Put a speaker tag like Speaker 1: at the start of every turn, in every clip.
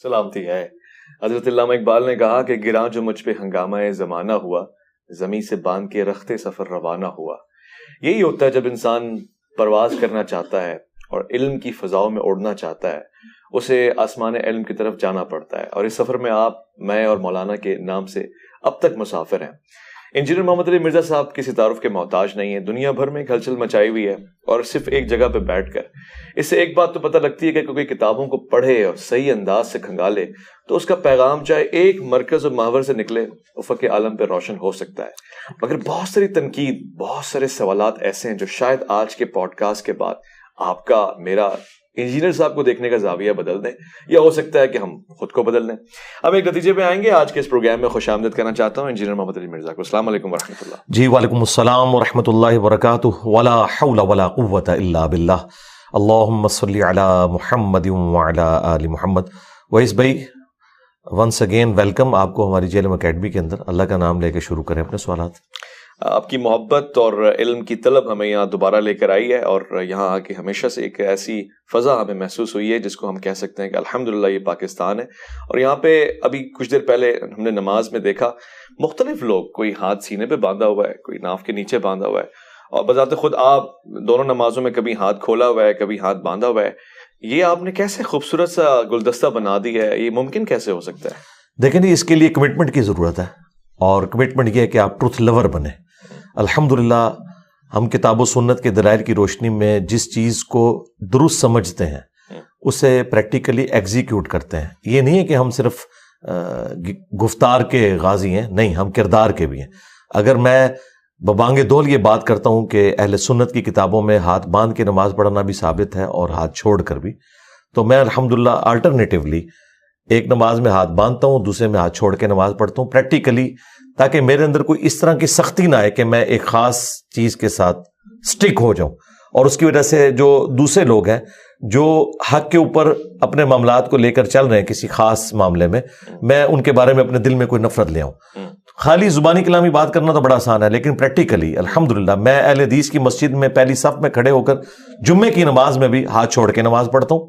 Speaker 1: سلامتی ہے۔ حضرت علامہ اقبال نے کہا کہ گراں جو مجھ پہ ہنگامہ زمانہ ہوا، زمیں سے باندھ کے رخت سفر روانہ ہوا۔ یہی ہوتا ہے جب انسان پرواز کرنا چاہتا ہے اور علم کی فضاؤں میں اڑنا چاہتا ہے، اسے آسمان علم کی طرف جانا پڑتا ہے، اور اس سفر میں آپ، میں اور مولانا کے نام سے اب تک مسافر ہیں۔ انجینئر محمد علی مرزا صاحب کسی تعارف کے محتاج نہیں ہیں، دنیا بھر میں ہلچل مچائی ہوئی ہے، اور صرف ایک جگہ پہ بیٹھ کر اس سے ایک بات تو پتہ لگتی ہے کہ کوئی کتابوں کو پڑھے اور صحیح انداز سے کھنگالے تو اس کا پیغام چاہے ایک مرکز و محور سے نکلے، افق عالم پہ روشن ہو سکتا ہے۔ مگر بہت ساری تنقید، بہت سارے سوالات ایسے ہیں جو شاید آج کے پوڈ کاسٹ کے بعد آپ کا، میرا، انجینئر صاحب کو دیکھنے کا زاویہ بدل دیں، یا ہو سکتا ہے کہ ہم خود کو بدل دیں۔ اب ایک نتیجے پہ آئیں گے۔ آج کے اس پروگرام میں خوش آمدید کرنا چاہتا ہوں انجینئر محمد علی مرزا کو۔ السلام علیکم ورحمۃ اللہ۔
Speaker 2: جی وعلیکم السلام ورحمۃ اللہ وبرکاتہ۔ ولا حول ولا قوۃ الا باللہ۔ اللہم صلی علی محمد وعلی آل محمد۔ ویس بھائی، ونس اگین ویلکم آپ کو ہماری جیلم اکیڈمی کے اندر۔ اللہ کا نام لے کے شروع کریں اپنے سوالات۔
Speaker 1: آپ کی محبت اور علم کی طلب ہمیں یہاں دوبارہ لے کر آئی ہے، اور یہاں آ کے ہمیشہ سے ایک ایسی فضا ہمیں محسوس ہوئی ہے جس کو ہم کہہ سکتے ہیں کہ الحمدللہ یہ پاکستان ہے۔ اور یہاں پہ ابھی کچھ دیر پہلے ہم نے نماز میں دیکھا مختلف لوگ، کوئی ہاتھ سینے پہ باندھا ہوا ہے، کوئی ناف کے نیچے باندھا ہوا ہے، اور بذات خود آپ دونوں نمازوں میں کبھی ہاتھ کھولا ہوا ہے، کبھی ہاتھ باندھا ہوا ہے۔ یہ آپ نے کیسے خوبصورت سا گلدستہ بنا دیا ہے، یہ ممکن کیسے ہو سکتا ہے؟
Speaker 2: دیکھیں جی، اس کے لیے کمٹمنٹ کی ضرورت ہے، اور کمٹمنٹ یہ ہے کہ آپ ٹروتھ لور بنیں۔ الحمدللہ ہم کتاب و سنت کے دلائل کی روشنی میں جس چیز کو درست سمجھتے ہیں اسے پریکٹیکلی ایگزیکیوٹ کرتے ہیں۔ یہ نہیں ہے کہ ہم صرف گفتار کے غازی ہیں، نہیں، ہم کردار کے بھی ہیں۔ اگر میں ببانگ دول یہ بات کرتا ہوں کہ اہل سنت کی کتابوں میں ہاتھ باندھ کے نماز پڑھنا بھی ثابت ہے اور ہاتھ چھوڑ کر بھی، تو میں الحمدللہ آلٹرنیٹیولی ایک نماز میں ہاتھ باندھتا ہوں، دوسرے میں ہاتھ چھوڑ کے نماز پڑھتا ہوں پریکٹیکلی، تاکہ میرے اندر کوئی اس طرح کی سختی نہ آئے کہ میں ایک خاص چیز کے ساتھ سٹک ہو جاؤں، اور اس کی وجہ سے جو دوسرے لوگ ہیں جو حق کے اوپر اپنے معاملات کو لے کر چل رہے ہیں کسی خاص معاملے میں ان کے بارے میں اپنے دل میں کوئی نفرت لے آؤں۔ خالی زبانی کلامی بات کرنا تو بڑا آسان ہے، لیکن پریکٹیکلی الحمدللہ میں اہل حدیث کی مسجد میں پہلی صف میں کھڑے ہو کر جمعے کی نماز میں بھی ہاتھ چھوڑ کے نماز پڑھتا ہوں،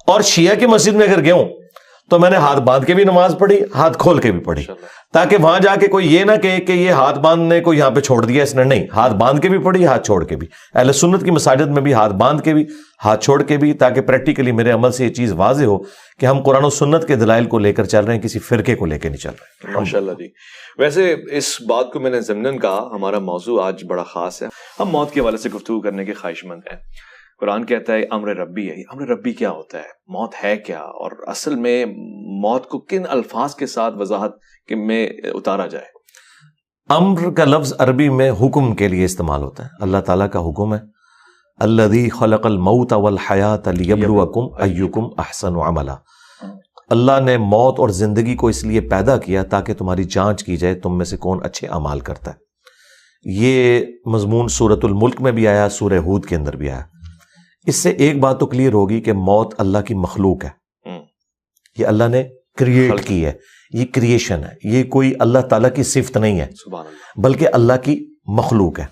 Speaker 2: اور شیعہ کی مسجد میں اگر گیا ہوں تو میں نے ہاتھ باندھ کے بھی نماز پڑھی، ہاتھ کھول کے بھی پڑھی، تاکہ وہاں جا کے کوئی یہ نہ کہے کہ یہ ہاتھ باندھنے کو یہاں پہ چھوڑ دیا اس نے۔ نہیں، ہاتھ باندھ کے بھی پڑھی، ہاتھ چھوڑ کے بھی۔ اہل سنت کی مساجد میں بھی ہاتھ باندھ کے بھی، ہاتھ چھوڑ کے بھی، تاکہ پریکٹیکلی میرے عمل سے یہ چیز واضح ہو کہ ہم قرآن و سنت کے دلائل کو لے کر چل رہے ہیں، کسی فرقے کو لے کے نہیں چل رہے۔
Speaker 1: ماشاءاللہ جی۔ ویسے اس بات کو میں نے ضمناً کہا، ہمارا موضوع آج بڑا خاص ہے، ہم موت کے حوالے سے گفتگو کرنے کے خواہش مند ہیں۔ قرآن کہتا ہے امر ربی ہے۔ امر ربی کیا ہوتا ہے؟ موت ہے کیا؟ اور اصل میں موت کو کن الفاظ کے ساتھ وضاحت میں اتارا جائے؟
Speaker 2: امر کا لفظ عربی میں حکم کے لیے استعمال ہوتا ہے۔ اللہ تعالیٰ کا حکم ہے، الذی خلق الموت والحیات لیبلوکم ایکم احسن عملا۔ اللہ نے موت اور زندگی کو اس لیے پیدا کیا تاکہ تمہاری جانچ کی جائے تم میں سے کون اچھے اعمال کرتا ہے۔ یہ مضمون سورۃ الملک میں بھی آیا، سورہ ہود کے اندر بھی آیا۔ اس سے ایک بات تو کلیئر ہوگی کہ موت اللہ کی مخلوق ہے، یہ اللہ نے کریٹ کی ہے، یہ کریشن ہے، یہ کوئی اللہ تعالیٰ کی صفت نہیں ہے بلکہ اللہ کی مخلوق ہے۔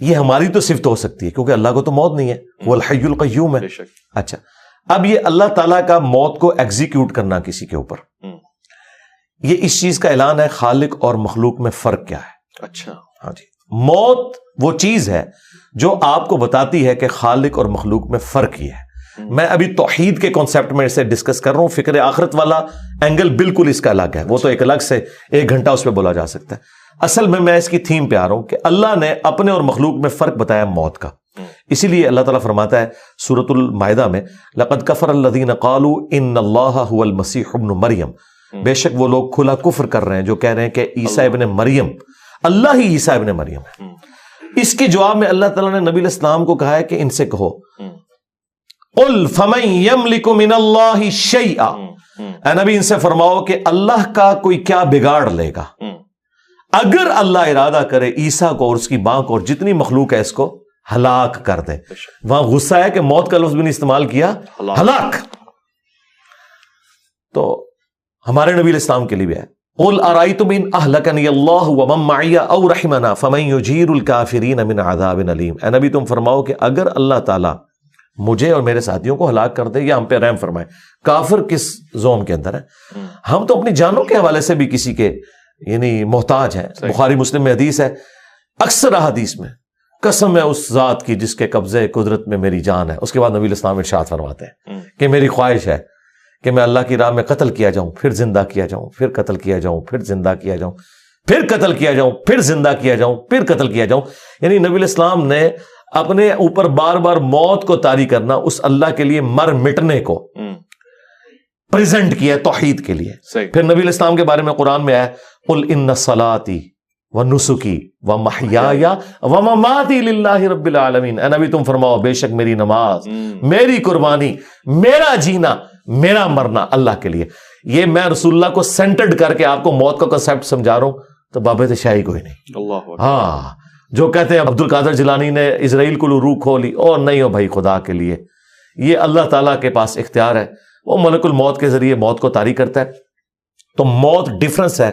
Speaker 2: یہ ہماری تو صفت ہو سکتی ہے کیونکہ اللہ کو تو موت نہیں ہے، وہ الحی القیوم ہے۔ اچھا، اب یہ اللہ تعالیٰ کا موت کو ایگزیکیوٹ کرنا کسی کے اوپر، یہ اس چیز کا اعلان ہے خالق اور مخلوق میں فرق کیا ہے۔
Speaker 1: اچھا،
Speaker 2: ہاں جی، موت وہ چیز ہے جو آپ کو بتاتی ہے کہ خالق اور مخلوق میں فرق یہ ہے۔ میں ابھی توحید کے کانسیپٹ میں اسے ڈسکس کر رہا ہوں، فکر آخرت والا اینگل بالکل اس کا الگ ہے، وہ تو ایک الگ سے 1 گھنٹہ اس پہ بولا جا سکتا ہے۔ اصل میں اس کی تھیم پہ آ رہا ہوں کہ اللہ نے اپنے اور مخلوق میں فرق بتایا موت کا۔ اسی لیے اللہ تعالیٰ فرماتا ہے سورۃ المائدہ میں، لقد کفر الذین قالوا ان اللہ هو المسیح ابن مریم، بے شک وہ لوگ کھلا کفر کر رہے ہیں جو کہہ رہے ہیں کہ عیسیٰ ابن مریم اللہ ہی عیسیٰ ابن مریم ہے۔ اس کے جواب میں اللہ تعالیٰ نے نبی علیہ السلام کو کہا ہے کہ ان سے کہو قل فمن یملک من اللہ شیئا، اے نبی ان سے فرماؤ کہ اللہ کا کوئی کیا بگاڑ لے گا اگر اللہ ارادہ کرے عیسیٰ کو اور اس کی ماں کو اور جتنی مخلوق ہے اس کو ہلاک کر دے۔ وہاں غصہ ہے کہ موت کا لفظ بھی نہیں استعمال کیا، ہلاک۔ تو ہمارے نبی علیہ السلام کے لیے بھی ہے، قل ارأیتم ان اہلکنی اللہ ومن معی او رحمنا فمن یجیر الکافرین من عذاب علیم۔ اے نبی تم فرماؤ کہ اگر اللہ تعالیٰ مجھے اور میرے ساتھیوں کو ہلاک کر دے یا ہم پہ رحم فرمائے. کافر کس زوم کے اندر ہے؟ ہم تو اپنی جانوں کے حوالے سے بھی کسی کے یعنی محتاج ہیں. بخاری مسلم میں حدیث ہے, اکثر احادیث میں قسم ہے اس ذات کی جس کے قبضے قدرت میں میری جان ہے. اس کے بعد نبی الاسلام ارشاد فرماتے ہیں کہ میری خواہش ہے کہ میں اللہ کی راہ میں قتل کیا جاؤں, پھر زندہ کیا جاؤں, پھر قتل کیا جاؤں, پھر زندہ کیا جاؤں, پھر قتل کیا جاؤں, پھر زندہ کیا جاؤں, پھر قتل کیا جاؤں. یعنی نبی الاسلام نے اپنے اوپر بار بار موت کو طاری کرنا, اس اللہ کے لیے مر مٹنے کو پریزنٹ کیا توحید کے لیے. پھر نبی الاسلام کے بارے میں قرآن میں آیا قل ان صلاتی ونسکی ومحیای ومماتی للہ رب العالمین. اے نبی تم فرماؤ بے شک میری نماز, میری قربانی, میرا جینا, میرا مرنا اللہ کے لیے. یہ میں رسول اللہ کو سینٹرڈ کر کے آپ کو موت کا کنسیپٹ سمجھا رہا ہوں تو بابت شاہی کوئی نہیں. ہاں جو کہتے ہیں عبد القادر جیلانی نے اسرائیل کو روح کھولی, اور نہیں ہو بھائی خدا کے لیے, یہ اللہ تعالیٰ کے پاس اختیار ہے, وہ ملک الموت کے ذریعے موت کو طاری کرتا ہے. تو موت ڈفرنس ہے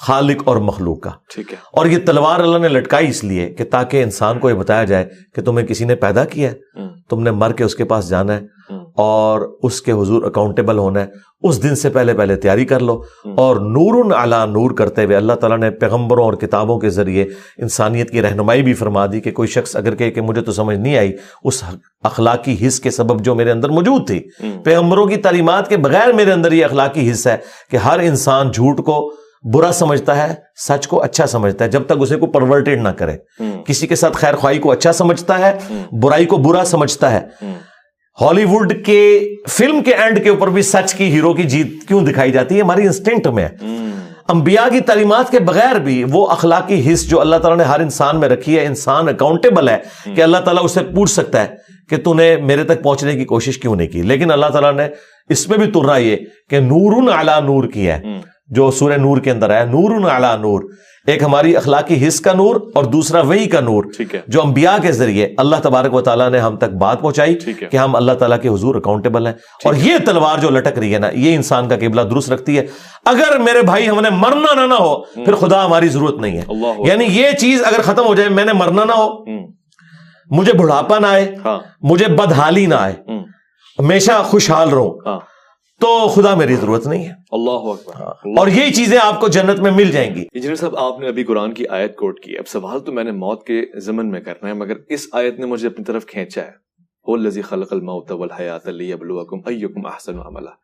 Speaker 2: خالق اور مخلوق کا. ٹھیک ہے. اور یہ تلوار اللہ نے لٹکائی اس لیے کہ تاکہ انسان کو یہ بتایا جائے کہ تمہیں کسی نے پیدا کیا ہے, تم نے مر کے اس کے پاس جانا ہے اور اس کے حضور اکاؤنٹیبل ہونا ہے. اس دن سے پہلے تیاری کر لو. اور نور علی نور کرتے ہوئے اللہ تعالیٰ نے پیغمبروں اور کتابوں کے ذریعے انسانیت کی رہنمائی بھی فرما دی کہ کوئی شخص اگر کہے کہ مجھے تو سمجھ نہیں آئی اس اخلاقی حص کے سبب جو میرے اندر موجود تھی, پیغمبروں کی تعلیمات کے بغیر میرے اندر یہ اخلاقی حص ہے کہ ہر انسان جھوٹ کو برا سمجھتا ہے, سچ کو اچھا سمجھتا ہے, جب تک اسے کو پرورٹیڈ نہ کرے. کسی کے ساتھ خیر خواہی کو اچھا سمجھتا ہے, برائی کو برا سمجھتا ہے. ہالی ووڈ کے فلم کے اینڈ کے اوپر بھی سچ کی ہیرو کی جیت کیوں دکھائی جاتی ہے؟ ہماری انسٹنکٹ میں ہے. انبیاء کی تعلیمات کے بغیر بھی وہ اخلاقی حص جو اللہ تعالیٰ نے ہر انسان میں رکھی ہے, انسان اکاؤنٹیبل ہے کہ اللہ تعالیٰ اسے پوچھ سکتا ہے کہ تو نے میرے تک پہنچنے کی کوشش کیوں نہیں کی. لیکن اللہ تعالیٰ نے اس میں بھی ترنا یہ کہ نور علی نور کی ہے, جو سورہ نور کے اندر ہے, نور علی نور. ایک ہماری اخلاقی حص کا نور اور دوسرا وحی کا نور جو انبیاء کے ذریعے اللہ تبارک و تعالیٰ نے ہم تک بات پہنچائی کہ ہم اللہ تعالیٰ کے حضور اکاؤنٹیبل ہیں. اور یہ تلوار جو لٹک رہی ہے نا, یہ انسان کا قبلہ درست رکھتی ہے. اگر میرے بھائی ہم نے مرنا نہ ہو پھر خدا ہماری ضرورت نہیں ہے. یعنی یہ چیز اگر ختم ہو جائے, میں نے مرنا نہ ہو, مجھے بڑھاپا نہ آئے, مجھے بدحالی نہ آئے, ہمیشہ خوشحال رہوں, تو خدا میری ضرورت نہیں ہے.
Speaker 1: اللہ اکبر.
Speaker 2: اور یہی چیزیں آپ کو جنت میں مل جائیں گی.
Speaker 1: انجینئر صاحب, آپ نے ابھی قرآن کی آیت کوٹ کی. اب سوال تو میں نے موت کے ضمن میں کرنا ہے, مگر اس آیت نے مجھے اپنی طرف کھینچا ہے. هو الذی خلق الموت والحیات لیبلوکم ایکم احسن عملا.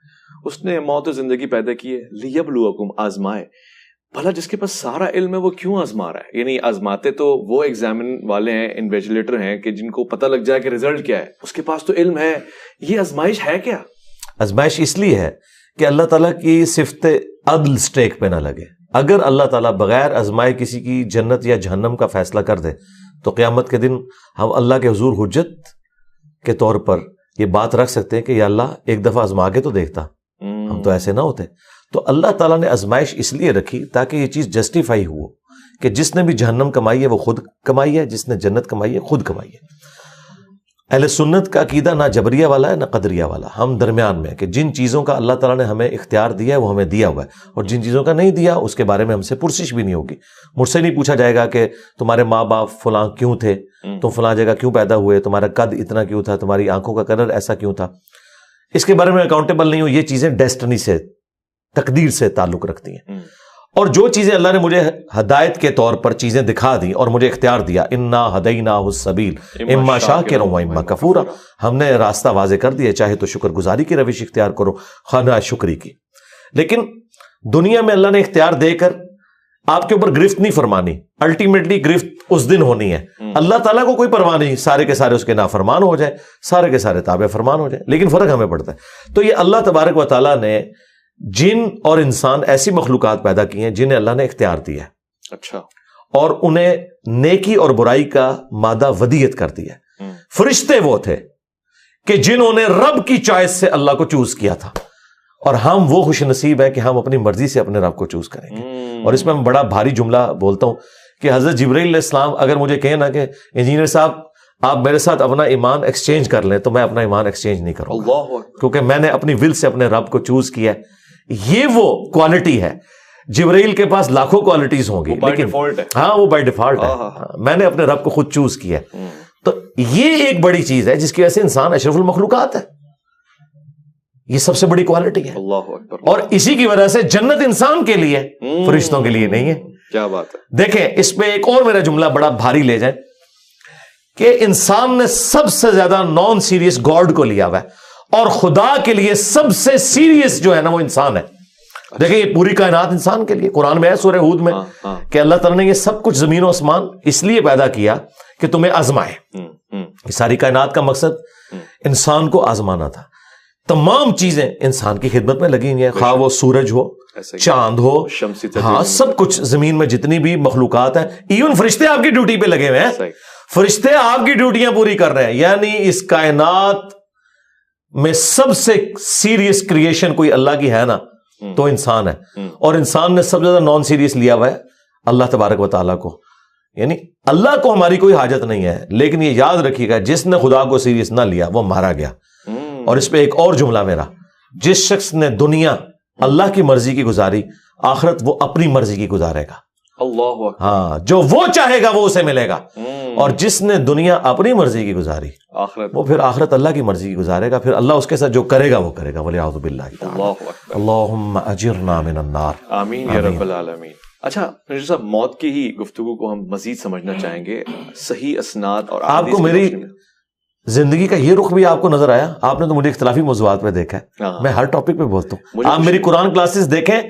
Speaker 1: اس نے موت و زندگی پیدا کی ہے لیبلوکم, آزمائے. بھلا جس کے پاس سارا علم ہے وہ کیوں آزما رہا ہے؟ یعنی آزماتے تو وہ ایگزامن والے ہیں, انویجیلیٹر ہیں کہ جن کو پتہ لگ جائے کہ ریزلٹ کیا ہے. اس کے پاس تو علم ہے. یہ آزمائش ہے کیا؟
Speaker 2: آزمائش اس لیے ہے کہ اللہ تعالیٰ کی صفت عدل سٹیک پہ نہ لگے. اگر اللہ تعالیٰ بغیر آزمائے کسی کی جنت یا جہنم کا فیصلہ کر دے تو قیامت کے دن ہم اللہ کے حضور حجت کے طور پر یہ بات رکھ سکتے ہیں کہ یا اللہ ایک دفعہ آزما کے تو دیکھتا. ہم تو ایسے نہ ہوتے. تو اللہ تعالیٰ نے آزمائش اس لیے رکھی تاکہ یہ چیز جسٹیفائی ہو کہ جس نے بھی جہنم کمائی ہے وہ خود کمائی ہے, جس نے جنت کمائی ہے خود کمائی ہے. اہل سنت کا عقیدہ نہ جبریہ والا ہے نہ قدریہ والا, ہم درمیان میں کہ جن چیزوں کا اللہ تعالیٰ نے ہمیں اختیار دیا ہے وہ ہمیں دیا ہوا ہے, اور جن چیزوں کا نہیں دیا اس کے بارے میں ہم سے پرسش بھی نہیں ہوگی. مجھ سے نہیں پوچھا جائے گا کہ تمہارے ماں باپ فلاں کیوں تھے, تم فلاں جگہ کیوں پیدا ہوئے, تمہارا قد اتنا کیوں تھا, تمہاری آنکھوں کا کلر ایسا کیوں تھا. اس کے بارے میں اکاؤنٹیبل نہیں ہو. یہ چیزیں ڈیسٹنی سے, تقدیر سے تعلق رکھتی ہیں. اور جو چیزیں اللہ نے مجھے ہدایت کے طور پر چیزیں دکھا دی اور مجھے اختیار دیا, انا ہدیناہ السبیل اما شاکرا و اما کفورا, ہم نے راستہ واضح کر دیا, چاہے تو شکر گزاری کی روش اختیار کرو, خواہ شکری کی. لیکن دنیا میں اللہ نے اختیار دے کر آپ کے اوپر گرفت نہیں فرمانی. الٹیمیٹلی گرفت اس دن ہونی ہے. اللہ تعالیٰ کو کوئی پرواہ نہیں, سارے کے سارے اس کے نافرمان ہو جائیں, سارے کے سارے تابع فرمان ہو جائیں, لیکن فرق ہمیں پڑتا ہے. تو یہ اللہ تبارک و تعالیٰ نے جن اور انسان ایسی مخلوقات پیدا کی ہیں جنہیں اللہ نے اختیار دیا ہے.
Speaker 1: اچھا.
Speaker 2: اور انہیں نیکی اور برائی کا مادہ ودیت کر دیا ہے. فرشتے وہ تھے کہ جنہوں نے رب کی چوائس سے اللہ کو چوز کیا تھا, اور ہم وہ خوش نصیب ہیں کہ ہم اپنی مرضی سے اپنے رب کو چوز کریں گے. اور اس میں میں بڑا بھاری جملہ بولتا ہوں کہ حضرت جبرائیل علیہ السلام اگر مجھے کہیں نا کہ انجینئر صاحب آپ میرے ساتھ اپنا ایمان ایکسچینج کر لیں, تو میں اپنا ایمان ایکسچینج نہیں کروں گا, کیونکہ میں نے اپنی ول سے اپنے رب کو چوز کیا ہے. یہ وہ کوالٹی ہے. جبرائیل کے پاس لاکھوں کوالٹیز ہوں گی, لیکن ہاں وہ بائی ڈیفالٹ ہے. میں نے اپنے رب کو خود چوز کیا ہے. تو یہ ایک بڑی چیز ہے جس کی وجہ سے انسان اشرف المخلوقات ہے. یہ سب سے بڑی کوالٹی ہے.
Speaker 1: اللہ اکبر.
Speaker 2: اور اسی کی وجہ سے جنت انسان کے لیے, فرشتوں کے لیے نہیں ہے.
Speaker 1: کیا بات ہے.
Speaker 2: دیکھیں اس پہ ایک اور میرا جملہ بڑا بھاری لے جائیں کہ انسان نے سب سے زیادہ نان سیریس گاڈ کو لیا ہوا ہے, اور خدا کے لیے سب سے سیریس جو ہے نا وہ انسان ہے. دیکھیں یہ پوری کائنات انسان کے لیے, قرآن میں ہے سورہ ہود میں کہ اللہ تعالیٰ نے یہ سب کچھ زمین و آسمان اس لیے پیدا کیا کہ تمہیں آزمائے. یہ ساری کائنات کا مقصد انسان کو آزمانا تھا. تمام چیزیں انسان کی خدمت میں لگی ہوئی ہیں, خواہ وہ سورج ہو, چاند ہو, ہاں سب کچھ زمین میں جتنی بھی مخلوقات ہیں, ایون فرشتے آپ کی ڈیوٹی پہ لگے ہوئے ہیں. فرشتے آپ کی ڈیوٹیاں پوری کر رہے ہیں. یعنی اس کائنات میں سب سے سیریس کریشن کوئی اللہ کی ہے نا تو انسان ہے, اور انسان نے سب سے زیادہ نان سیریس لیا ہوا ہے اللہ تبارک و تعالیٰ کو. یعنی اللہ کو ہماری کوئی حاجت نہیں ہے, لیکن یہ یاد رکھیے گا جس نے خدا کو سیریس نہ لیا وہ مارا گیا. اور اس پہ ایک اور جملہ میرا, جس شخص نے دنیا اللہ کی مرضی کی گزاری, آخرت وہ اپنی مرضی کی گزارے گا.
Speaker 1: اللہ اکبر.
Speaker 2: ہاں جو وہ چاہے گا وہ اسے ملے گا, اور جس نے دنیا اپنی مرضی کی گزاری
Speaker 1: آخرت
Speaker 2: وہ پھر آخرت اللہ کی مرضی کی گزارے گا. پھر اللہ اس کے ساتھ جو کرے گا وہ کرے گا. وَلِعَوْذُ بِاللَّهِ تَعَالَى.
Speaker 1: اللہ اکبر.
Speaker 2: اللہم اجرنا من النار.
Speaker 1: آمین یا رب العالمین. اچھا مرزا صاحب, موت کی ہی گفتگو کو ہم مزید سمجھنا چاہیں گے. صحیح اسناد اور
Speaker 2: آپ کو میری زندگی کا یہ رخ بھی آپ کو نظر آیا؟ آپ نے تو مجھے اختلافی موضوعات پہ دیکھا ہے, میں ہر ٹاپک پہ بولتا ہوں. آپ میری قرآن کلاسز دیکھیں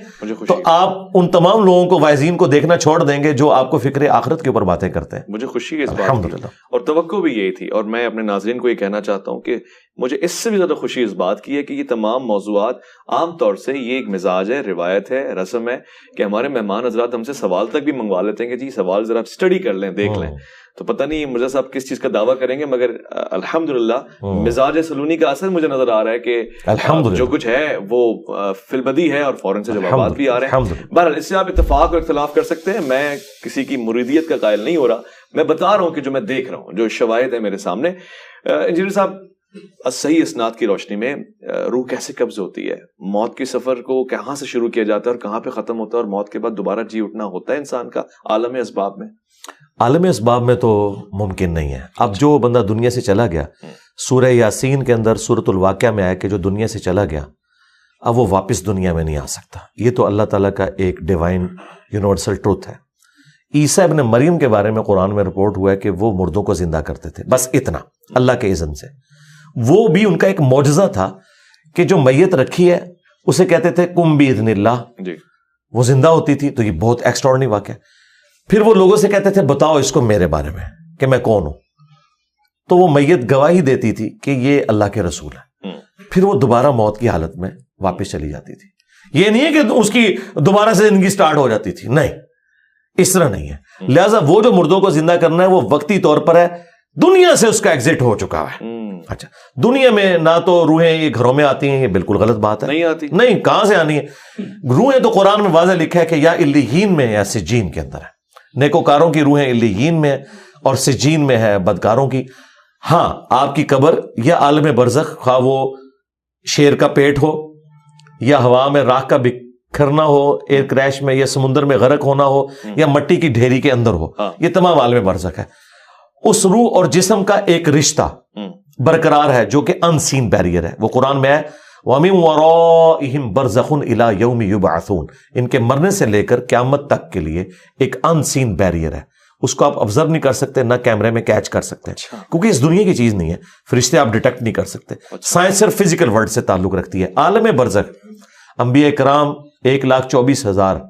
Speaker 2: تو آپ ان تمام لوگوں کو, وائزین کو دیکھنا چھوڑ دیں گے جو آپ کو فکر آخرت کے اوپر باتیں کرتے ہیں.
Speaker 1: مجھے خوشی ہے اس بات کی, اور توقع بھی یہی تھی. اور میں اپنے ناظرین کو یہ کہنا چاہتا ہوں کہ مجھے اس سے بھی زیادہ خوشی اس بات کی ہے کہ یہ تمام موضوعات عام طور سے یہ ایک مزاج ہے, روایت ہے, رسم ہے کہ ہمارے مہمان حضرات ہم سے سوال تک بھی منگوا لیتے ہیں کہ جی سوال ذرا اسٹڈی کر لیں, دیکھ لیں. تو پتہ نہیں مرزا صاحب کس چیز کا دعویٰ کریں گے, مگر الحمدللہ مزاج سلونی کا اثر مجھے نظر آ رہا ہے کہ جو کچھ ہے وہ فی البدی ہے, اور فوراً سے جوابات بھی آ رہے ہیں. بہرحال اس سے آپ اتفاق اور اختلاف کر سکتے ہیں. میں کسی کی مریدیت کا قائل نہیں ہو رہا, میں بتا رہا ہوں کہ جو میں دیکھ رہا ہوں, جو شواہد ہے میرے سامنے. انجینئر صاحب, صحیح اسناد کی روشنی میں روح کیسے قبض ہوتی ہے؟ موت کے سفر کو کہاں سے شروع کیا جاتا ہے اور کہاں پہ ختم ہوتا ہے, اور موت کے بعد دوبارہ جی اٹھنا ہوتا ہے انسان کا عالم اسباب میں؟
Speaker 2: عالم اسباب میں تو ممکن نہیں ہے. اب جو بندہ دنیا سے چلا گیا, سورہ یاسین کے اندر سورۃ الواقعہ میں آیا کہ جو دنیا سے چلا گیا اب وہ واپس دنیا میں نہیں آ سکتا. یہ تو اللہ تعالیٰ کا ایک ڈیوائن یونیورسل ٹروتھ ہے. عیسیٰ ابن مریم کے بارے میں قرآن میں رپورٹ ہوا ہے کہ وہ مردوں کو زندہ کرتے تھے, بس اتنا, اللہ کے اذن سے. وہ بھی ان کا ایک معجزہ تھا کہ جو میت رکھی ہے اسے کہتے تھے کم باذن اللہ, وہ زندہ ہوتی تھی. تو یہ بہت ایکسٹراڈنری واقعہ. پھر وہ لوگوں سے کہتے تھے بتاؤ اس کو میرے بارے میں کہ میں کون ہوں, تو وہ میت گواہی دیتی تھی کہ یہ اللہ کے رسول ہے. پھر وہ دوبارہ موت کی حالت میں واپس چلی جاتی تھی. یہ نہیں ہے کہ اس کی دوبارہ سے زندگی سٹارٹ ہو جاتی تھی, نہیں, اس طرح نہیں ہے. لہٰذا وہ جو مردوں کو زندہ کرنا ہے وہ وقتی طور پر ہے, دنیا سے اس کا ایگزٹ ہو چکا ہے. اچھا, دنیا میں نہ تو روحیں یہ گھروں میں آتی ہیں, یہ بالکل غلط بات ہے.
Speaker 1: نہیں آتی,
Speaker 2: نہیں, کہاں سے آنی ہے روحیں؟ تو قرآن میں واضح لکھا ہے کہ یا علیین میں یا سجین کے اندر ہے. نیکوکاروں کی روحیں علیین میں اور سجین میں ہے بدکاروں کی. ہاں, آپ کی قبر یا عالم برزخ, خواہ وہ شیر کا پیٹ ہو یا ہوا میں راکھ کا بکھرنا ہو, ایئر کریش میں یا سمندر میں غرق ہونا ہو یا مٹی کی ڈھیری کے اندر ہو, یہ تمام عالم برزخ ہے. اس روح اور جسم کا ایک رشتہ برقرار ہے جو کہ ان سین بیریئر ہے. وہ قرآن میں ہے وَمِن وَرَائِهِمْ بَرْزَخٌ إِلَىٰ يَوْمِ يُبْعَثُونَ. ان کے مرنے سے لے کر قیامت تک کے لیے ایک ان سین بیریئر ہے. اس کو آپ آبزرو نہیں کر سکتے, نہ کیمرے میں کیچ کر سکتے, کیونکہ اس دنیا کی چیز نہیں ہے. فرشتے آپ ڈیٹیکٹ نہیں کر سکتے. سائنس صرف فزیکل ورلڈ سے تعلق رکھتی ہے. عالم برزخ انبیاء کرام 1,24,000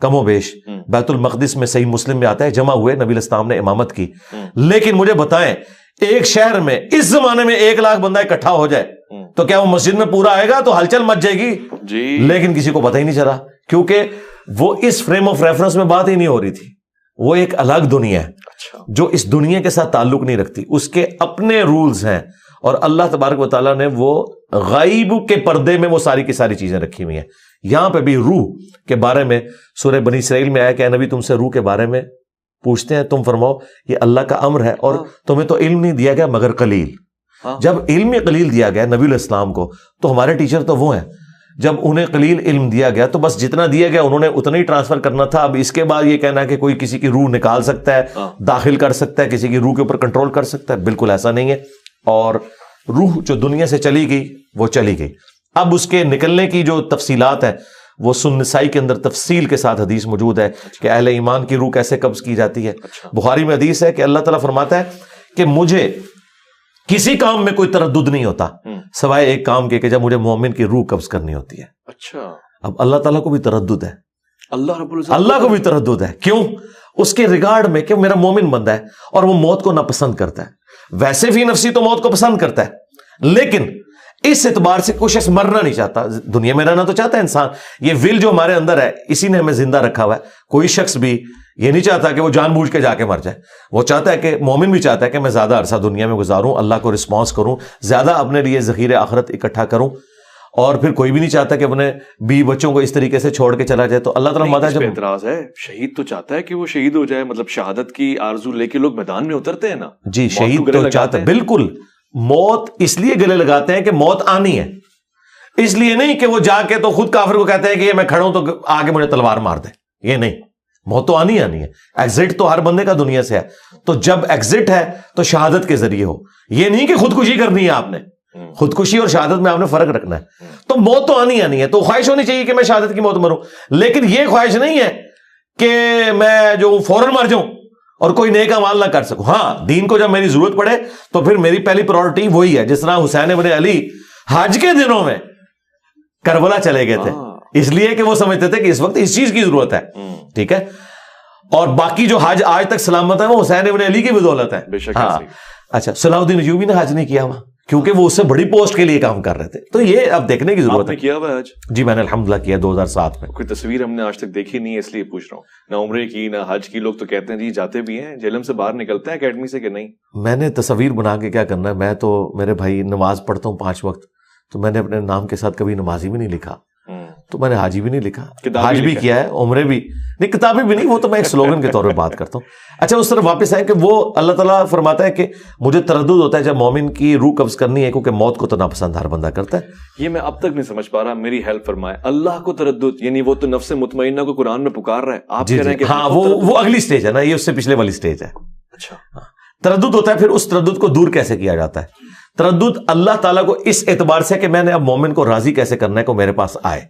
Speaker 2: کم و بیش بیت المقدس میں, صحیح مسلم میں آتا ہے, جمع ہوئے, نبی الاسلام نے امامت کی. لیکن مجھے بتائیں ایک شہر میں اس زمانے میں 1,00,000 بندہ اکٹھا ہو جائے تو کیا وہ مسجد میں پورا آئے گا؟ تو ہلچل مچ جائے گی
Speaker 1: جی.
Speaker 2: لیکن کسی کو پتہ ہی نہیں چلا, کیونکہ وہ اس فریم آف ریفرنس میں بات ہی نہیں ہو رہی تھی. وہ ایک الگ دنیا ہے جو اس دنیا کے ساتھ تعلق نہیں رکھتی. اس کے اپنے رولز ہیں, اور اللہ تبارک و تعالیٰ نے وہ غیب کے پردے میں وہ ساری کی ساری چیزیں رکھی ہوئی ہیں. یہاں پہ بھی روح کے بارے میں سورہ بنی اسرائیل میں آیا کہ اے نبی تم سے روح کے بارے میں پوچھتے ہیں, تم فرماؤ یہ اللہ کا امر ہے, اور تمہیں تو علم نہیں دیا گیا مگر قلیل. جب علم قلیل دیا گیا نبی علیہ السلام کو تو ہمارے ٹیچر تو وہ ہیں جب انہیں قلیل علم دیا گیا تو بس جتنا دیا گیا انہوں نے اتنا ہی ٹرانسفر کرنا تھا. اب اس کے بعد یہ کہنا ہے کہ کوئی کسی کی روح نکال سکتا ہے, داخل کر سکتا ہے, کسی کی روح کے اوپر کنٹرول کر سکتا ہے, بالکل ایسا نہیں ہے. اور روح جو دنیا سے چلی گئی وہ چلی گئی. اب اس کے نکلنے کی جو تفصیلات ہے وہ سنن نسائی کے اندر تفصیل کے ساتھ حدیث موجود ہے کہ اہل ایمان کی روح کیسے قبض کی جاتی ہے. بخاری میں حدیث ہے کہ اللہ تعالیٰ فرماتا ہے کہ مجھے کسی کام میں کوئی تردد نہیں ہوتا سوائے ایک کام کے کہ جب مجھے مومن کی روح قبض کرنی ہوتی ہے.
Speaker 1: اچھا,
Speaker 2: اب اللہ تعالیٰ کو بھی تردد ہے,
Speaker 1: اللہ
Speaker 2: کو بھی تردد ہے. کیوں؟ اس کے ریگارڈ میں کہ میرا مومن بندہ ہے اور وہ موت کو ناپسند کرتا ہے. ویسے فی نفسی تو موت کو پسند کرتا ہے, لیکن اس اعتبار سے کوئی شخص مرنا نہیں چاہتا. دنیا میں رہنا تو چاہتا ہے انسان, یہ ول جو ہمارے اندر ہے اسی نے ہمیں زندہ رکھا ہوا ہے. کوئی شخص بھی یہ نہیں چاہتا کہ وہ جان بوجھ کے جا کے مر جائے. وہ چاہتا ہے کہ مومن بھی چاہتا ہے کہ میں زیادہ عرصہ دنیا میں گزاروں, اللہ کو رسپانس کروں, زیادہ اپنے لیے ذخیرے آخرت اکٹھا کروں. اور پھر کوئی بھی نہیں چاہتا کہ اپنے بیوی بچوں کو اس طریقے سے چھوڑ کے چلا جائے. تو اللہ تعالیٰ
Speaker 1: جب اعتراض ہے, شہید تو چاہتا ہے کہ وہ شہید ہو جائے, مطلب شہادت کی آرزو لے کے لوگ میدان میں اترتے ہیں نا.
Speaker 2: جی, شہید تو چاہتا ہے, بالکل. موت اس لیے گلے لگاتے ہیں کہ موت آنی ہے, اس لیے نہیں کہ وہ جا کے تو خود کافر کو کہتے ہیں کہ یہ میں کھڑا ہوں تو آگے مجھے تلوار مار دے. یہ نہیں, موت تو آنی ہے. ایگزٹ تو ہر بندے کا دنیا سے ہے, تو جب ایگزٹ ہے تو شہادت کے ذریعے ہو. یہ نہیں کہ خودکشی کرنی ہے آپ نے, خودکشی اور شہادت میں آپ نے فرق رکھنا ہے. تو موت تو آنی ہے, تو خواہش ہونی چاہیے کہ میں شہادت کی موت مروں, لیکن یہ خواہش نہیں ہے کہ میں جو فوراً مر جاؤں اور کوئی نیک اعمال نہ کر سکوں. ہاں, دین کو جب میری ضرورت پڑے تو پھر میری پہلی پرائورٹی وہی ہے. جس طرح حسین ابن علی حج کے دنوں میں کربلا چلے گئے تھے, اس لیے کہ وہ سمجھتے تھے کہ اس وقت اس چیز کی ضرورت ہے. ٹھیک ہے, اور باقی جو حج آج تک سلامت ہے وہ حسین ابن علی کی بدولت ہے. اچھا, صلاح الدین ایوبی نے حج نہیں کیا ہوا کیونکہ وہ اس سے بڑی پوسٹ کے لیے کام کر رہے تھے. تو یہ اب دیکھنے کی ضرورت ہے.
Speaker 1: کیا ہوا حج؟
Speaker 2: جی میں نے الحمدللہ کیا 2007 میں.
Speaker 1: کوئی تصویر ہم نے آج تک دیکھی نہیں ہے اس لیے پوچھ رہا ہوں. نہ عمرے کی نہ حج کی. لوگ تو کہتے ہیں جی جاتے بھی ہیں, جہلم سے باہر نکلتے ہیں اکیڈمی سے کہ نہیں.
Speaker 2: میں نے تصویر بنا کے کیا کرنا ہے, میں تو میرے بھائی نماز پڑھتا ہوں 5 وقت, تو میں نے اپنے نام کے ساتھ کبھی نمازی بھی نہیں لکھا, تو میں نے حاجی بھی نہیں لکھا, حج بھی کیا ہے, عمرے بھی نہیں, کتابیں بھی نہیں. وہ تو میں ایک سلوگن کے طور پہ بات کرتا ہوں. اچھا, اس طرف واپس آئے کہ وہ اللہ تعالیٰ فرماتا ہے کہ مجھے تردد ہوتا ہے جب مومن کی روح قبض کرنی ہے, کیونکہ موت کو تو ناپسند ہر بندہ کرتا ہے.
Speaker 1: یہ میں اب تک نہیں سمجھ پا رہا, میری ہیلپ فرمائے. اللہ کو تردد یعنی وہ تو نفس مطمئنہ کو قرآن میں پکار رہا ہے, آپ کہہ رہے ہیں کہ
Speaker 2: ہاں وہ اگلی سٹیج ہے نا, یہ اس سے پچھلے والی سٹیج ہے.
Speaker 1: اچھا,
Speaker 2: تردد ہوتا ہے. پھر اس تردد کو دور کیسے کیا جاتا ہے؟ تردد اللہ تعالیٰ کو اس اعتبار سے کہ میں نے اب مومن کو راضی کیسے کرنا ہے کو میرے پاس آئے.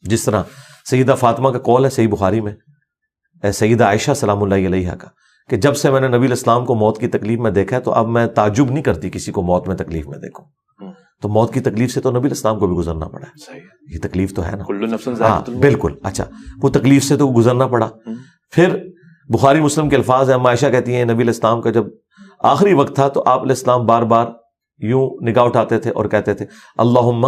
Speaker 2: جس طرح سیدہ فاطمہ کا قول ہے صحیح بخاری میں, سیدہ عائشہ سلام اللہ علیہا کا, کہ جب سے میں نے نبی الاسلام کو موت کی تکلیف میں دیکھا ہے تو اب میں تعجب نہیں کرتی کسی کو موت میں تکلیف میں دیکھوں. تو موت کی تکلیف سے تو نبی الاسلام کو بھی گزرنا پڑا ہے. یہ تکلیف تو ہے نا. ہاں بالکل. اچھا, وہ تکلیف سے تو گزرنا پڑا. پھر بخاری مسلم کے الفاظ ہیں, عائشہ کہتی ہیں نبی الاسلام کا جب آخری وقت تھا تو آپ علیہ السلام بار بار یوں نگاہ اٹھاتے تھے اور کہتے تھے اللہم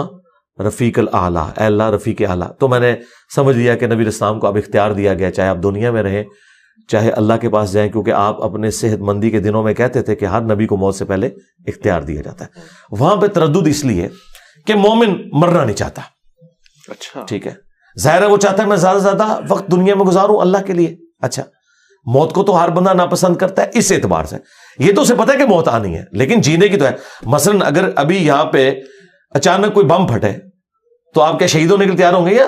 Speaker 2: رفیق الاعلیٰ, اے اللہ رفیق اعلیٰ. تو میں نے سمجھ لیا کہ نبی الاسلام کو اب اختیار دیا گیا, چاہے آپ دنیا میں رہیں چاہے اللہ کے پاس جائیں, کیونکہ آپ اپنے صحت مندی کے دنوں میں کہتے تھے کہ ہر نبی کو موت سے پہلے اختیار دیا جاتا ہے. وہاں پہ تردد اس لیے کہ مومن مرنا نہیں چاہتا.
Speaker 1: اچھا
Speaker 2: ٹھیک ہے, ظاہر ہے وہ چاہتا ہے میں زیادہ سے زیادہ وقت دنیا میں گزاروں اللہ کے لیے. اچھا, موت کو تو ہر بندہ ناپسند کرتا ہے اس اعتبار سے. یہ تو اسے پتا ہے کہ موت آنی ہے, لیکن جینے کی تو ہے. مثلا اگر ابھی یہاں پہ اچانک کوئی بم پھٹے تو آپ کیا شہید ہونے کے لیے تیار ہوں گے یا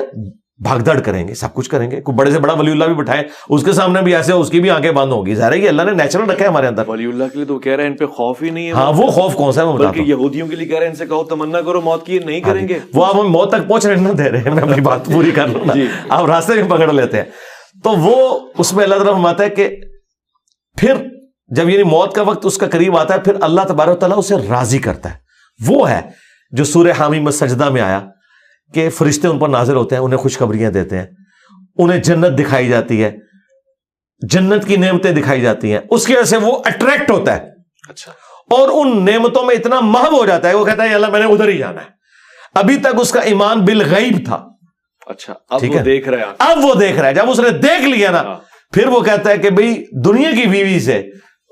Speaker 2: بھاگ دوڑ کریں گے؟ سب کچھ کریں گے. کوئی بڑے سے بڑا ولی اللہ بھی بٹھائے اس کے سامنے بھی ایسے اس کی بھی آنکھیں بند ہوگی. ظاہر ہے کہ اللہ نے نیچرل رکھا ہے ہمارے اندر.
Speaker 1: ولی اللہ کے لیے تو کہہ رہے ہیں ان پہ خوف ہی نہیں ہے.
Speaker 2: ہاں وہ خوف کون سا ہے میں بتاتا ہوں.
Speaker 1: یہودیوں کے لیے کہہ رہے ہیں ان سے کہو تمنا کرو موت کی, نہیں کریں گے.
Speaker 2: وہ آپ ہمیں موت تک پہنچنے نہ دے رہے ہیں, میں اپنی بات پوری کر لوں نا, آپ راستے میں پکڑ لیتے ہیں. تو وہ اس میں اللہ تعالیٰ فرماتا ہے کہ پھر جب یعنی موت کا وقت اس کا قریب آتا ہے پھر اللہ تبارک و تعالیٰ اسے راضی کرتا ہے. وہ ہے جو سورہ حامیم السجدہ میں آیا کہ فرشتے ان پر نازل ہوتے ہیں, انہیں خوشخبریاں دیتے ہیں, انہیں جنت دکھائی جاتی ہے, جنت کی نعمتیں دکھائی جاتی ہیں, اس کی وجہ سے وہ اٹریکٹ ہوتا ہے.
Speaker 1: اچھا,
Speaker 2: اور ان نعمتوں میں اتنا محو ہو جاتا ہے وہ کہتا ہے اللہ میں نے ادھر ہی جانا ہے. ابھی تک اس کا ایمان بالغیب تھا.
Speaker 1: اچھا, اب وہ دیکھ رہا ہے.
Speaker 2: اب وہ دیکھ رہا ہے. جب اس نے دیکھ لیا نا پھر وہ کہتا ہے کہ بھئی دنیا کی بیوی سے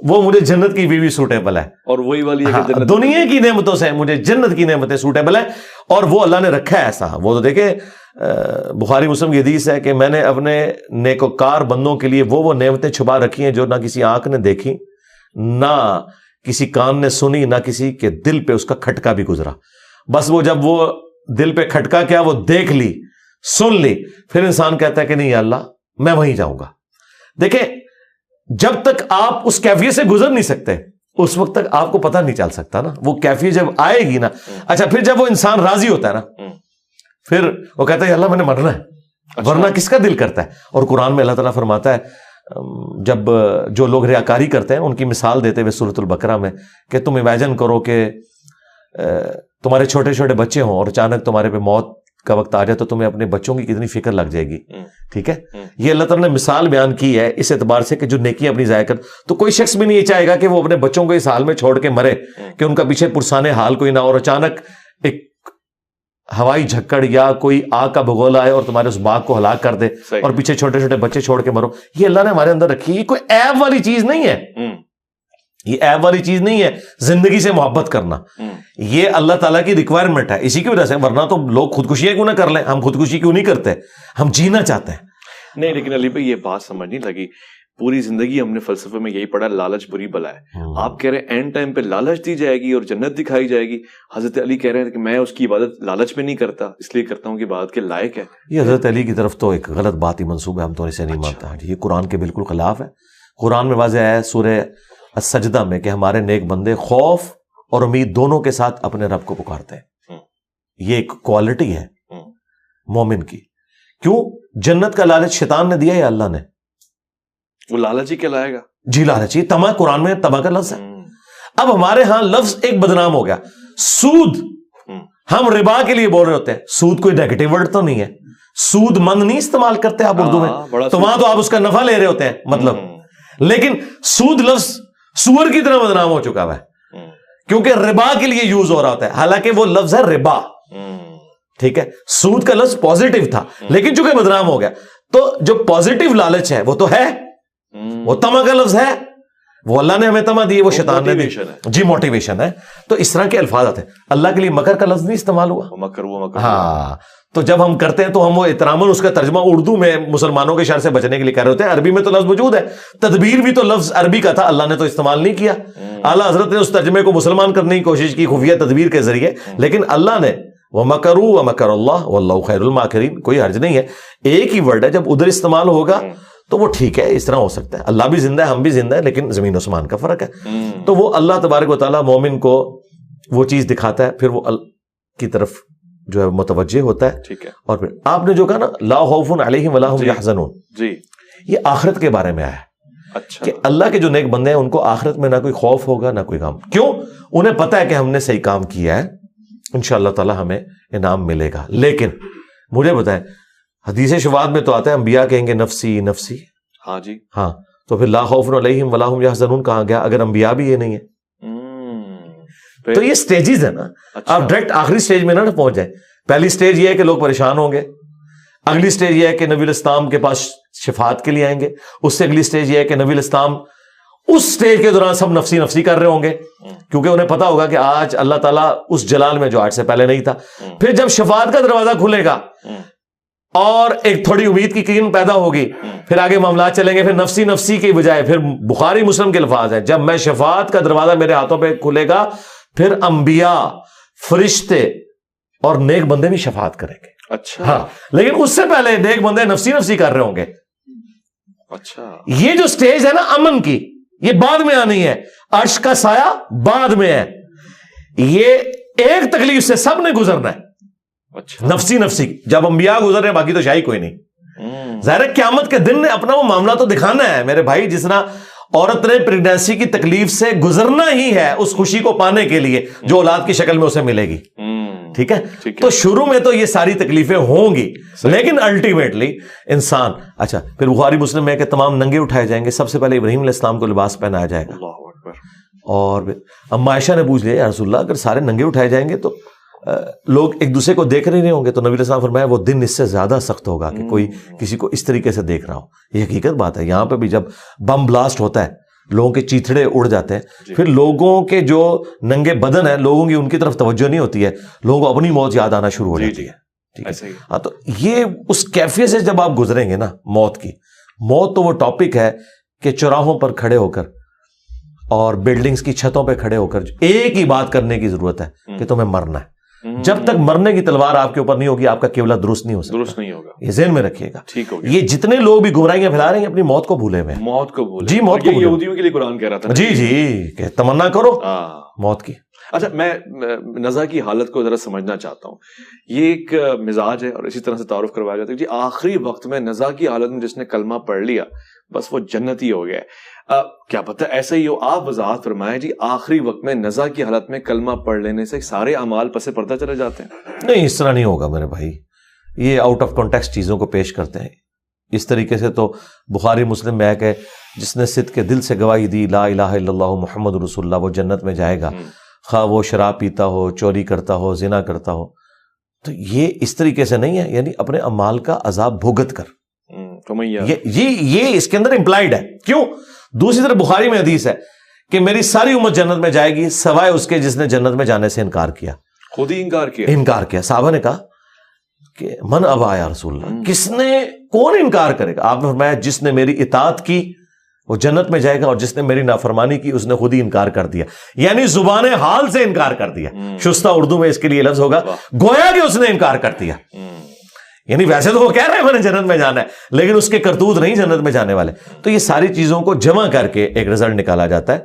Speaker 2: وہ مجھے جنت کی بیوی سوٹیبل ہے,
Speaker 1: اور وہی والی ہے کہ
Speaker 2: دنیا کی نعمتوں سے مجھے جنت کی نعمتیں سوٹیبل ہیں. اور وہ اللہ نے رکھا ہے ایسا. وہ تو دیکھیں بخاری مسلم کی حدیث ہے کہ میں نے اپنے نیکوکار بندوں کے لیے وہ نعمتیں چھپا رکھی ہیں جو نہ کسی آنکھ نے دیکھی, نہ کسی کان نے سنی, نہ کسی کے دل پہ اس کا کھٹکا بھی گزرا. بس وہ جب وہ دل پہ کھٹکا کیا وہ دیکھ لی, سن لی, پھر انسان کہتا ہے کہ نہیں یا اللہ میں وہیں جاؤں گا. دیکھیں جب تک آپ اس کیفیت سے گزر نہیں سکتے اس وقت تک آپ کو پتہ نہیں چل سکتا نا. وہ کیفیت جب آئے گی نا, اچھا پھر جب وہ انسان راضی ہوتا ہے نا پھر وہ کہتا ہے یا اللہ میں نے مرنا ہے, ورنہ کس کا دل کرتا ہے. اور قرآن میں اللہ تعالیٰ فرماتا ہے جب جو لوگ ریاکاری کرتے ہیں ان کی مثال دیتے ہوئے سورۃ البقرہ میں کہ تم امیجن کرو کہ تمہارے چھوٹے چھوٹے بچے ہوں اور اچانک تمہارے پہ موت کا وقت آ جائے تو تمہیں اپنے بچوں کی کتنی فکر لگ جائے گی. ٹھیک ہے, یہ اللہ تعالیٰ نے مثال بیان کی ہے اس اعتبار سے کہ جو نیکی اپنی ضائع کر, تو کوئی شخص بھی نہیں یہ چاہے گا کہ وہ اپنے بچوں کو اس حال میں چھوڑ کے مرے کہ ان کا پیچھے پرسانے حال کوئی نہ, اور اچانک ایک ہوائی جھکڑ یا کوئی آگ کا بھگولا آئے اور تمہارے اس باغ کو ہلاک کر دے اور پیچھے چھوٹے چھوٹے بچے چھوڑ کے مرو. یہ اللہ نے ہمارے اندر رکھی, یہ کوئی عیب والی چیز نہیں ہے, یہ عیب والی چیز نہیں ہے زندگی سے محبت کرنا. یہ اللہ تعالیٰ کی ریکوائرمنٹ ہے, اسی کی وجہ سے, ورنہ تو لوگ خودکشیاں کیوں نہ کر لیں. ہم خودکشی کیوں نہیں کرتے, ہم جینا چاہتے ہیں.
Speaker 1: نہیں لیکن علی بھائی یہ بات سمجھ نہیں لگی, پوری زندگی ہم نے فلسفے میں یہی پڑھا لالچ بری بلا ہے. آپ کہہ رہے ہیں اینڈ ٹائم پہ لالچ دی جائے گی اور جنت دکھائی جائے گی. حضرت علی کہہ رہے ہیں کہ میں اس کی عبادت لالچ میں نہیں کرتا, اس لیے کرتا ہوں کہ عبادت کے لائق ہے.
Speaker 2: یہ حضرت علی کی طرف تو ایک غلط بات ہی منسوب ہے, ہم تو اسے نہیں مانتا. یہ قرآن کے بالکل خلاف ہے. قرآن میں واضح ہے سورہ السجدہ میں کہ ہمارے نیک بندے خوف اور امید دونوں کے ساتھ اپنے رب کو پکارتے ہیں. یہ ایک کوالٹی ہے مومن کی. کیوں؟ جنت کا لالچ شیطان نے دیا یا اللہ نے؟
Speaker 1: وہ لالچ ہی کہلائے گا.
Speaker 2: جی لالچ ہی. تما قرآن میں تما کا لفظ ہے. اب ہمارے ہاں لفظ ایک بدنام ہو گیا, سود. ہم ربا کے لیے بول رہے ہوتے ہیں, سود کوئی نیگیٹو ورڈ تو نہیں ہے, سود مند نہیں استعمال کرتے آپ اردو میں, تو وہاں تو آپ اس کا نفع لے رہے ہوتے ہیں مطلب. لیکن سود لفظ سور کی طرح بدنام ہو چکا ہے کیونکہ ربا کے لیے یوز ہو رہا ہوتا ہے, حالانکہ وہ لفظ ہے ربا. ٹھیک ہے, سود کا لفظ پازیٹو تھا لیکن چونکہ بدنام ہو گیا, تو جو پازیٹو لالچ ہے وہ تو ہے, وہ تما کا لفظ ہے, وہ اللہ نے ہمیں تما دی, وہ شیطان نے دی. جی موٹیویشن ہے. تو اس طرح کے الفاظ آتے ہیں. اللہ کے لیے مکر کا لفظ نہیں استعمال ہوا. مکر. ہاں, تو جب ہم کرتے ہیں تو ہم وہ احتراماً اس کا ترجمہ اردو میں مسلمانوں کے شر سے بچنے کے لیے کر رہے ہوتے ہیں. عربی میں تو لفظ موجود ہے, تدبیر بھی تو لفظ عربی کا تھا, اللہ نے تو استعمال نہیں کیا. اعلیٰ حضرت نے اس ترجمے کو مسلمان کرنے کی کوشش کی خفیہ تدبیر کے ذریعے, لیکن اللہ نے وَمَكَرُوا وَمَكَرَ اللَّهُ وَاللَّهُ خَيْرُ الْمَاكِرِينَ. کوئی حرج نہیں ہے, ایک ہی ورڈ ہے, جب ادھر استعمال ہوگا تو وہ ٹھیک ہے, اس طرح ہو سکتا ہے. اللہ بھی زندہ ہے, ہم بھی زندہ ہے, لیکن زمین و آسمان کا فرق ہے. تو وہ اللہ تبارک و تعالیٰ مومن کو وہ چیز دکھاتا ہے, پھر وہ کی طرف جو ہے متوجہ ہوتا ہے. ٹھیک ہے. اور پھر آپ نے جو کہا نا لا خوف علیہم ولا هم یحزنون, جی یہ آخرت کے بارے میں آیا ہے. اچھا, کہ اللہ کے جو نیک بندے ہیں ان کو آخرت میں نہ کوئی خوف ہوگا نہ کوئی غم. کیوں؟ انہیں پتہ ہے کہ ہم نے صحیح کام کیا ہے, انشاءاللہ تعالی ہمیں انعام ملے گا. لیکن مجھے بتائیں, حدیث شفاعت میں تو آتا ہے انبیاء کہیں گے نفسی نفسی. ہاں جی, ہاں, تو پھر لا خوف علیہم ولا هم یحزنون کہاں گیا اگر انبیاء بھی یہ نہیں ہے؟ تو یہ سٹیجز ہے نا. آپ ڈائریکٹ آخری سٹیج میں نہ پہنچ جائیں. پہلی سٹیج یہ ہے کہ لوگ پریشان ہوں گے, اگلی سٹیج یہ ہے کہ نبی الاسلام کے پاس شفاعت کے لیے آئیں گے, اس سے اگلی سٹیج یہ ہے کہ نبی الاسلام اس سٹیج کے دوران سب نفسی نفسی کر رہے ہوں گے کیونکہ انہیں پتا ہوگا کہ آج اللہ تعالیٰ اس جلال میں جو آج سے پہلے نہیں تھا. پھر جب شفاعت کا دروازہ کھلے گا اور ایک تھوڑی امید کی کرن پیدا ہوگی, پھر آگے معاملات چلیں گے. پھر نفسی نفسی کی بجائے پھر بخاری مسلم کے الفاظ ہیں, جب میں شفاعت کا دروازہ میرے ہاتھوں پہ کھلے گا پھر انبیاء فرشتے اور نیک بندے بھی شفاعت کریں گے. اچھا, ہاں, لیکن اس سے پہلے نیک بندے نفسی نفسی کر رہے ہوں گے. اچھا, یہ جو سٹیج ہے نا امن کی, یہ بعد میں آنی ہے. عرش کا سایہ بعد میں ہے. یہ ایک تکلیف سے سب نے گزرنا ہے. اچھا, نفسی نفسی. جب انبیاء گزر رہے ہیں باقی تو شاہی کوئی نہیں. ظاہر قیامت کے دن نے اپنا وہ معاملہ تو دکھانا ہے میرے بھائی. جس طرح عورت نے پریگنینسی کی تکلیف سے گزرنا ہی ہے اس خوشی کو پانے کے لیے جو اولاد کی شکل میں اسے ملے گی. ٹھیک ہے, تو شروع میں تو یہ ساری تکلیفیں ہوں گی, لیکن الٹیمیٹلی انسان. اچھا, پھر بخاری مسلم میں کہ تمام ننگے اٹھائے جائیں گے. سب سے پہلے ابراہیم علیہ السلام کو لباس پہنایا جائے گا. اور اما عائشہ نے پوچھ لیا یا رسول اللہ اگر سارے ننگے اٹھائے جائیں گے تو لوگ ایک دوسرے کو دیکھ نہیں ہوں گے؟ تو نبی علیہ السلام فرمایا وہ دن اس سے زیادہ سخت ہوگا کہ کوئی کسی کو اس طریقے سے دیکھ رہا ہو. یہ حقیقت بات ہے. یہاں پہ بھی جب بم بلاسٹ ہوتا ہے لوگوں کے چیتھڑے اڑ جاتے ہیں, پھر لوگوں کے جو ننگے بدن ہیں لوگوں کی ان کی طرف توجہ نہیں ہوتی ہے, لوگوں کو اپنی موت یاد آنا شروع ہو جاتی ہے. ٹھیک ہے, ہاں, تو یہ اس کیفیت سے جب آپ گزریں گے نا موت کی, موت تو وہ ٹاپک ہے کہ چوراہوں پر کھڑے ہو کر اور بلڈنگز کی چھتوں پہ کھڑے ہو کر ایک ہی بات کرنے کی ضرورت ہے کہ تمہیں مرنا ہے. جب تک مرنے کی تلوار آپ کے اوپر نہیں ہوگی آپ کا قبلہ درست نہیں ہو سکتا،
Speaker 1: درست نہیں ہوگا.
Speaker 2: یہ ذہن میں رکھیے گا.
Speaker 1: ٹھیک ہو گیا.
Speaker 2: یہ جتنے لوگ بھی گمراہیاں پھیلا رہے ہیں اپنی موت کو بھولے ہوئے ہیں.
Speaker 1: موت کو بھولے.
Speaker 2: جی موت کو
Speaker 1: یہ یہودیوں کے لیے قرآن کہہ رہا تھا.
Speaker 2: جی کہ تمنا کرو موت کی.
Speaker 1: اچھا میں نزا کی حالت کو ذرا سمجھنا چاہتا ہوں. یہ ایک مزاج ہے اور اسی طرح سے تعارف کروایا جاتا ہے جی آخری وقت میں نزا کی حالت میں جس نے کلمہ پڑھ لیا بس وہ جنتی ہو گیا. کیا پتہ ایسا ہی ہو؟ آپ وضاحت فرمائیں جی. آخری وقت میں نزا کی حالت میں کلمہ پڑھ لینے سے سارے اعمال پس پردہ چلے جاتے ہیں؟
Speaker 2: نہیں اس طرح نہیں ہوگا میرے بھائی. یہ آؤٹ آف کانٹیکسٹ چیزوں کو پیش کرتے ہیں. اس طریقے سے تو بخاری مسلم میں ہے کہ جس نے صدق کے دل سے گواہی دی لا الہ الا اللہ محمد رسول اللہ وہ جنت میں جائے گا، خواہ وہ شراب پیتا ہو، چوری کرتا ہو، زنا کرتا ہو. تو یہ اس طریقے سے نہیں ہے، یعنی اپنے اعمال کا عذاب بھگت کر. یہ اس کے اندر امپلائڈ ہے. کیوں؟ دوسری طرف بخاری میں حدیث ہے کہ میری ساری امت جنت میں جائے گی سوائے اس کے جس نے جنت میں جانے سے انکار کیا.
Speaker 1: خود ہی انکار کیا.
Speaker 2: صحابہ نے کہا کہ من ابا یا رسول اللہ، کس نے، کون انکار کرے گا؟ آپ نے فرمایا جس نے میری اطاعت کی وہ جنت میں جائے گا اور جس نے میری نافرمانی کی اس نے خود ہی انکار کر دیا. یعنی زبان حال سے انکار کر دیا. شستہ اردو میں اس کے لیے لفظ ہوگا گویا کہ اس نے انکار کر دیا. یعنی ویسے تو وہ کہہ رہے ہیں میں نے جنت میں جانا ہے لیکن اس کے کرتوت نہیں جنت میں جانے والے. تو یہ ساری چیزوں کو جمع کر کے ایک رزلٹ نکالا جاتا ہے.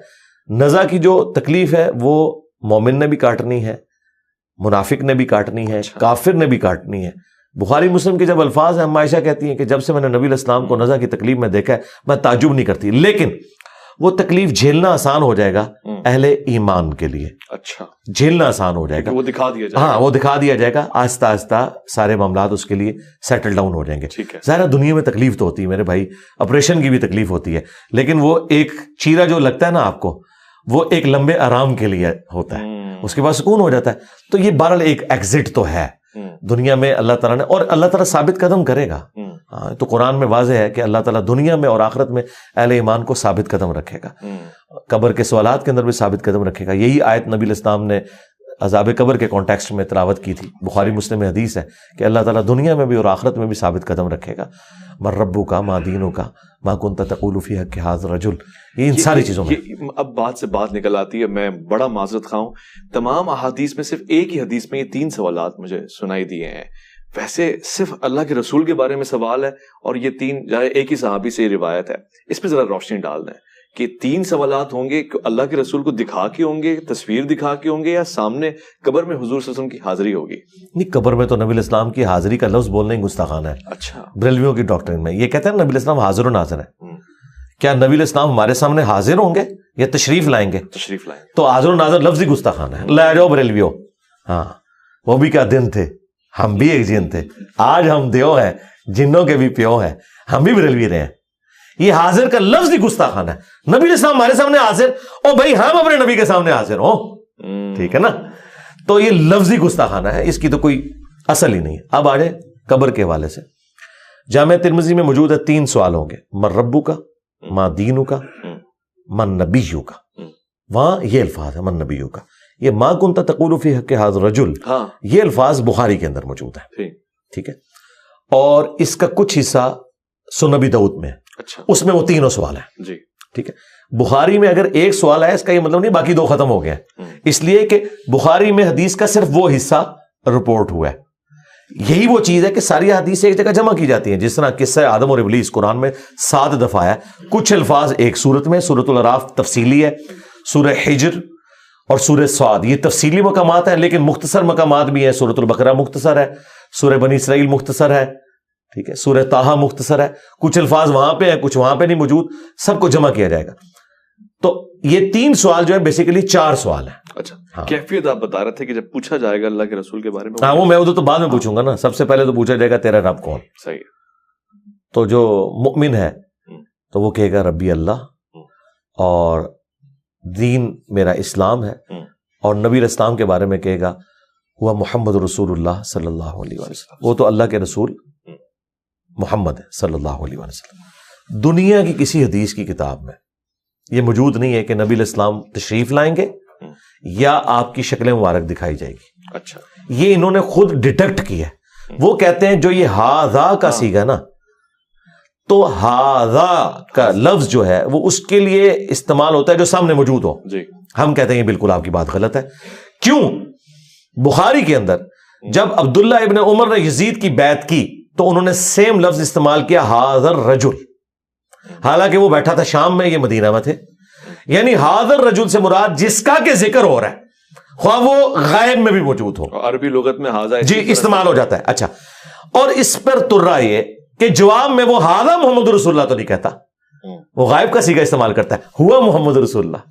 Speaker 2: نزا کی جو تکلیف ہے وہ مومن نے بھی کاٹنی ہے، منافق نے بھی کاٹنی ہے، کافر نے بھی کاٹنی ہے. بخاری مسلم کے جب الفاظ ہیں ہم عائشہ کہتی ہیں کہ جب سے میں نے نبی علیہ السلام کو نزا کی تکلیف میں دیکھا ہے میں تعجب نہیں کرتی، لیکن وہ تکلیف جھیلنا آسان ہو جائے گا اہل ایمان کے لیے.
Speaker 1: اچھا
Speaker 2: جھیلنا آسان ہو جائے گا،
Speaker 1: وہ دکھا دیا جائے گا.
Speaker 2: ہاں وہ دکھا دیا جائے گا. آہستہ آہستہ سارے معاملات اس کے لیے سیٹل ڈاؤن ہو جائیں گے. ظاہر دنیا میں تکلیف تو ہوتی ہے میرے بھائی، آپریشن کی بھی تکلیف ہوتی ہے، لیکن وہ ایک چیرا جو لگتا ہے نا آپ کو وہ ایک لمبے آرام کے لیے ہوتا ہے، اس کے بعد سکون ہو جاتا ہے. تو یہ بہرحال ایک ایگزٹ تو ہے دنیا میں اللہ تعالیٰ نے، اور اللہ تعالیٰ ثابت قدم کرے گا. تو قرآن میں واضح ہے کہ اللہ تعالیٰ دنیا میں اور آخرت میں اہل ایمان کو ثابت قدم رکھے گا. قبر کے سوالات کے اندر بھی ثابت قدم رکھے گا. یہی آیت نبی علیہ السلام نے عذاب قبر کے کانٹیکسٹ میں تلاوت کی تھی. بخاری مسلم میں حدیث ہے کہ اللہ تعالیٰ دنیا میں بھی اور آخرت میں بھی ثابت قدم رکھے گا. من ربک ما دینک ما کنت تقول فی حق ھذا الرجل. یہ ان ساری چیزوں میں
Speaker 1: اب بات سے بات نکل آتی ہے. میں بڑا معذرت خواہ ہوں، تمام احادیث میں صرف ایک ہی حدیث میں یہ 3 سوالات مجھے سنائی دیے ہیں. ویسے صرف اللہ کے رسول کے بارے میں سوال ہے اور یہ 3 ایک ہی صحابی سے یہ روایت ہے. اس پہ ذرا روشنی ڈال دیں کہ 3 سوالات ہوں گے اللہ کے رسول کو دکھا کے ہوں گے، تصویر دکھا کے ہوں گے، یا سامنے قبر میں حضور صلی اللہ علیہ وسلم کی حاضری ہوگی؟
Speaker 2: نہیں، قبر میں تو نبی علیہ السلام کی حاضری کا لفظ بولنا ہی گستاخانہ ہے.
Speaker 1: اچھا،
Speaker 2: بریلویوں کی ڈاکٹرین میں یہ کہتے ہیں نبی علیہ السلام حاضر و ناظر ہے. کیا نبی علیہ السلام ہمارے سامنے حاضر ہوں گے یا تشریف لائیں گے؟
Speaker 1: تشریف لائیں.
Speaker 2: تو حاضر و ناظر لفظ ہی گستاخانہ ہے. لے جاؤ بریلویوں. ہاں وہ بھی کیا دن تھے، ہم بھی ایک جن تھے. آج ہم دیو ہیں، جنوں کے بھی پیو ہیں، ہم بھی بریلوی رہے ہیں. یہ حاضر کا لفظ ہی گستاخانہ ہے. نبی علیہ السلام ہمارے سامنے حاضر، او بھائی ہم اپنے نبی کے سامنے حاضر ہوں، ٹھیک ہے نا. تو یہ لفظ ہی گستاخانہ ہے، اس کی تو کوئی اصل ہی نہیں ہے. اب آ جائے قبر کے حوالے سے. جامع ترمذی میں موجود ہے 3 سوال ہوں گے. من ربک ما دینک من نبیک. وہاں یہ الفاظ ہے من نبیک. یہ ما کنت تقول فی حق ھذا الرجل، یہ الفاظ بخاری کے اندر موجود ہیں، ٹھیک ہے. اور اس کا کچھ حصہ سنن ابی داؤد میں ہے.
Speaker 1: اچھا،
Speaker 2: اس میں وہ 3 سوال ہیں.
Speaker 1: جی
Speaker 2: ٹھیک ہے. بخاری میں اگر ایک سوال ہے اس کا یہ مطلب نہیں باقی 2 ختم ہو گئے ہیں. اس لیے کہ بخاری میں حدیث کا صرف وہ حصہ رپورٹ ہوا ہے. یہی وہ چیز ہے کہ ساری حدیث ایک جگہ جمع کی جاتی ہیں. جس طرح قصہ آدم اور ابلیس قرآن میں 7 دفعہ ہے. کچھ الفاظ ایک سورت میں، سورۃ الاعراف تفصیلی ہے، سورہ حجر اور سورہ صاد یہ تفصیلی مقامات ہیں، لیکن مختصر مقامات بھی ہیں. سورۃ البقرہ مختصر ہے، سورہ بنی اسرائیل مختصر ہے، ٹھیک ہے، سورہ طٰہٰ مختصر ہے. کچھ الفاظ وہاں پہ ہیں، کچھ وہاں پہ نہیں موجود. سب کو جمع کیا جائے گا. تو یہ 3 سوال جو ہے بیسیکلی 4 سوال ہیں.
Speaker 1: اچھا، کیفیت آپ بتا رہے تھے کہ جب پوچھا جائے گا اللہ کے رسول کے بارے میں.
Speaker 2: ہاں وہ میں ادھر تو بعد میں پوچھوں گا نا. سب سے پہلے تو پوچھا جائے گا تیرا رب کون.
Speaker 1: صحیح.
Speaker 2: تو جو مؤمن ہے تو وہ کہے گا ربی اللہ، اور دین میرا اسلام ہے، اور نبی اسلام کے بارے میں کہے گا ہوا محمد رسول اللہ صلی اللہ علیہ وسلم. وہ تو اللہ کے رسول محمد ہے صلی اللہ علیہ وسلم. دنیا کی کسی حدیث کی کتاب میں یہ موجود نہیں ہے کہ نبی علیہ السلام تشریف لائیں گے یا آپ کی شکل مبارک دکھائی جائے گی.
Speaker 1: اچھا،
Speaker 2: یہ انہوں نے خود ڈیٹیکٹ کیا ہے. وہ کہتے ہیں جو یہ ہاذا کا صیغہ نا، تو ہاذا کا لفظ جو ہے وہ اس کے لیے استعمال ہوتا ہے جو سامنے موجود ہو.
Speaker 1: جی،
Speaker 2: ہم کہتے ہیں یہ بالکل آپ کی بات غلط ہے. کیوں؟ بخاری کے اندر جب عبداللہ ابن عمر نے یزید کی بیعت کی تو انہوں نے سیم لفظ استعمال کیا حاضر رجل، حالانکہ وہ بیٹھا تھا شام میں، یہ مدینہ میں تھے. یعنی حاضر رجل سے مراد جس کا کہ ذکر ہو رہا ہے، خواہ وہ غائب میں بھی موجود ہو.
Speaker 1: عربی لغت میں حاضر
Speaker 2: جی استعمال ہو جاتا ہے. اچھا، اور اس پر ترا یہ کہ جواب میں وہ حاضر محمد رسول اللہ تو نہیں کہتا، وہ غائب کا صیغہ استعمال کرتا ہے، ہوا محمد رسول اللہ.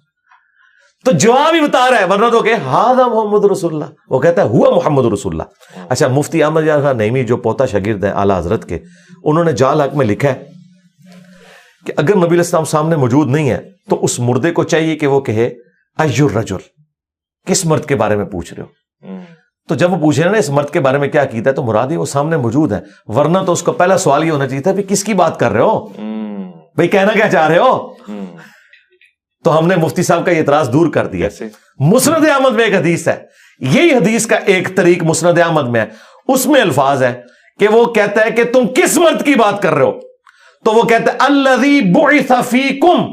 Speaker 2: تو جواب ہی بتا رہا ہے، ورنہ تو کہ ہاذا محمد رسول اللہ، وہ کہتا ہے ہوا محمد رسول اللہ. اچھا، مفتی احمد یار خان نعیمی جو پوتا شاگرد ہیں اعلیٰ حضرت کے، انہوں نے جال حق میں لکھا ہے کہ اگر نبی علیہ السلام سامنے موجود نہیں ہے تو اس مردے کو چاہیے کہ وہ کہے ای الرجل، کس مرد کے بارے میں پوچھ رہے ہو. تو جب وہ پوچھ رہے ہیں نا اس مرد کے بارے میں کیا کیتا ہے، تو مراد ہی وہ سامنے موجود ہے، ورنہ تو اس کو پہلا سوال یہ ہونا چاہیے تھا کس کی بات کر رہے ہو بھائی، کہنا کیا چاہ رہے ہو. تو ہم نے مفتی صاحب کا یہ اعتراض دور کر دیا. مسند احمد میں ایک حدیث ہے، یہی حدیث کا ایک طریق مسند احمد میں ہے، اس میں الفاظ ہے کہ وہ کہتا ہے کہ تم کس مرد کی بات کر رہے ہو، تو وہ کہتا ہے الذی بعث فیکم،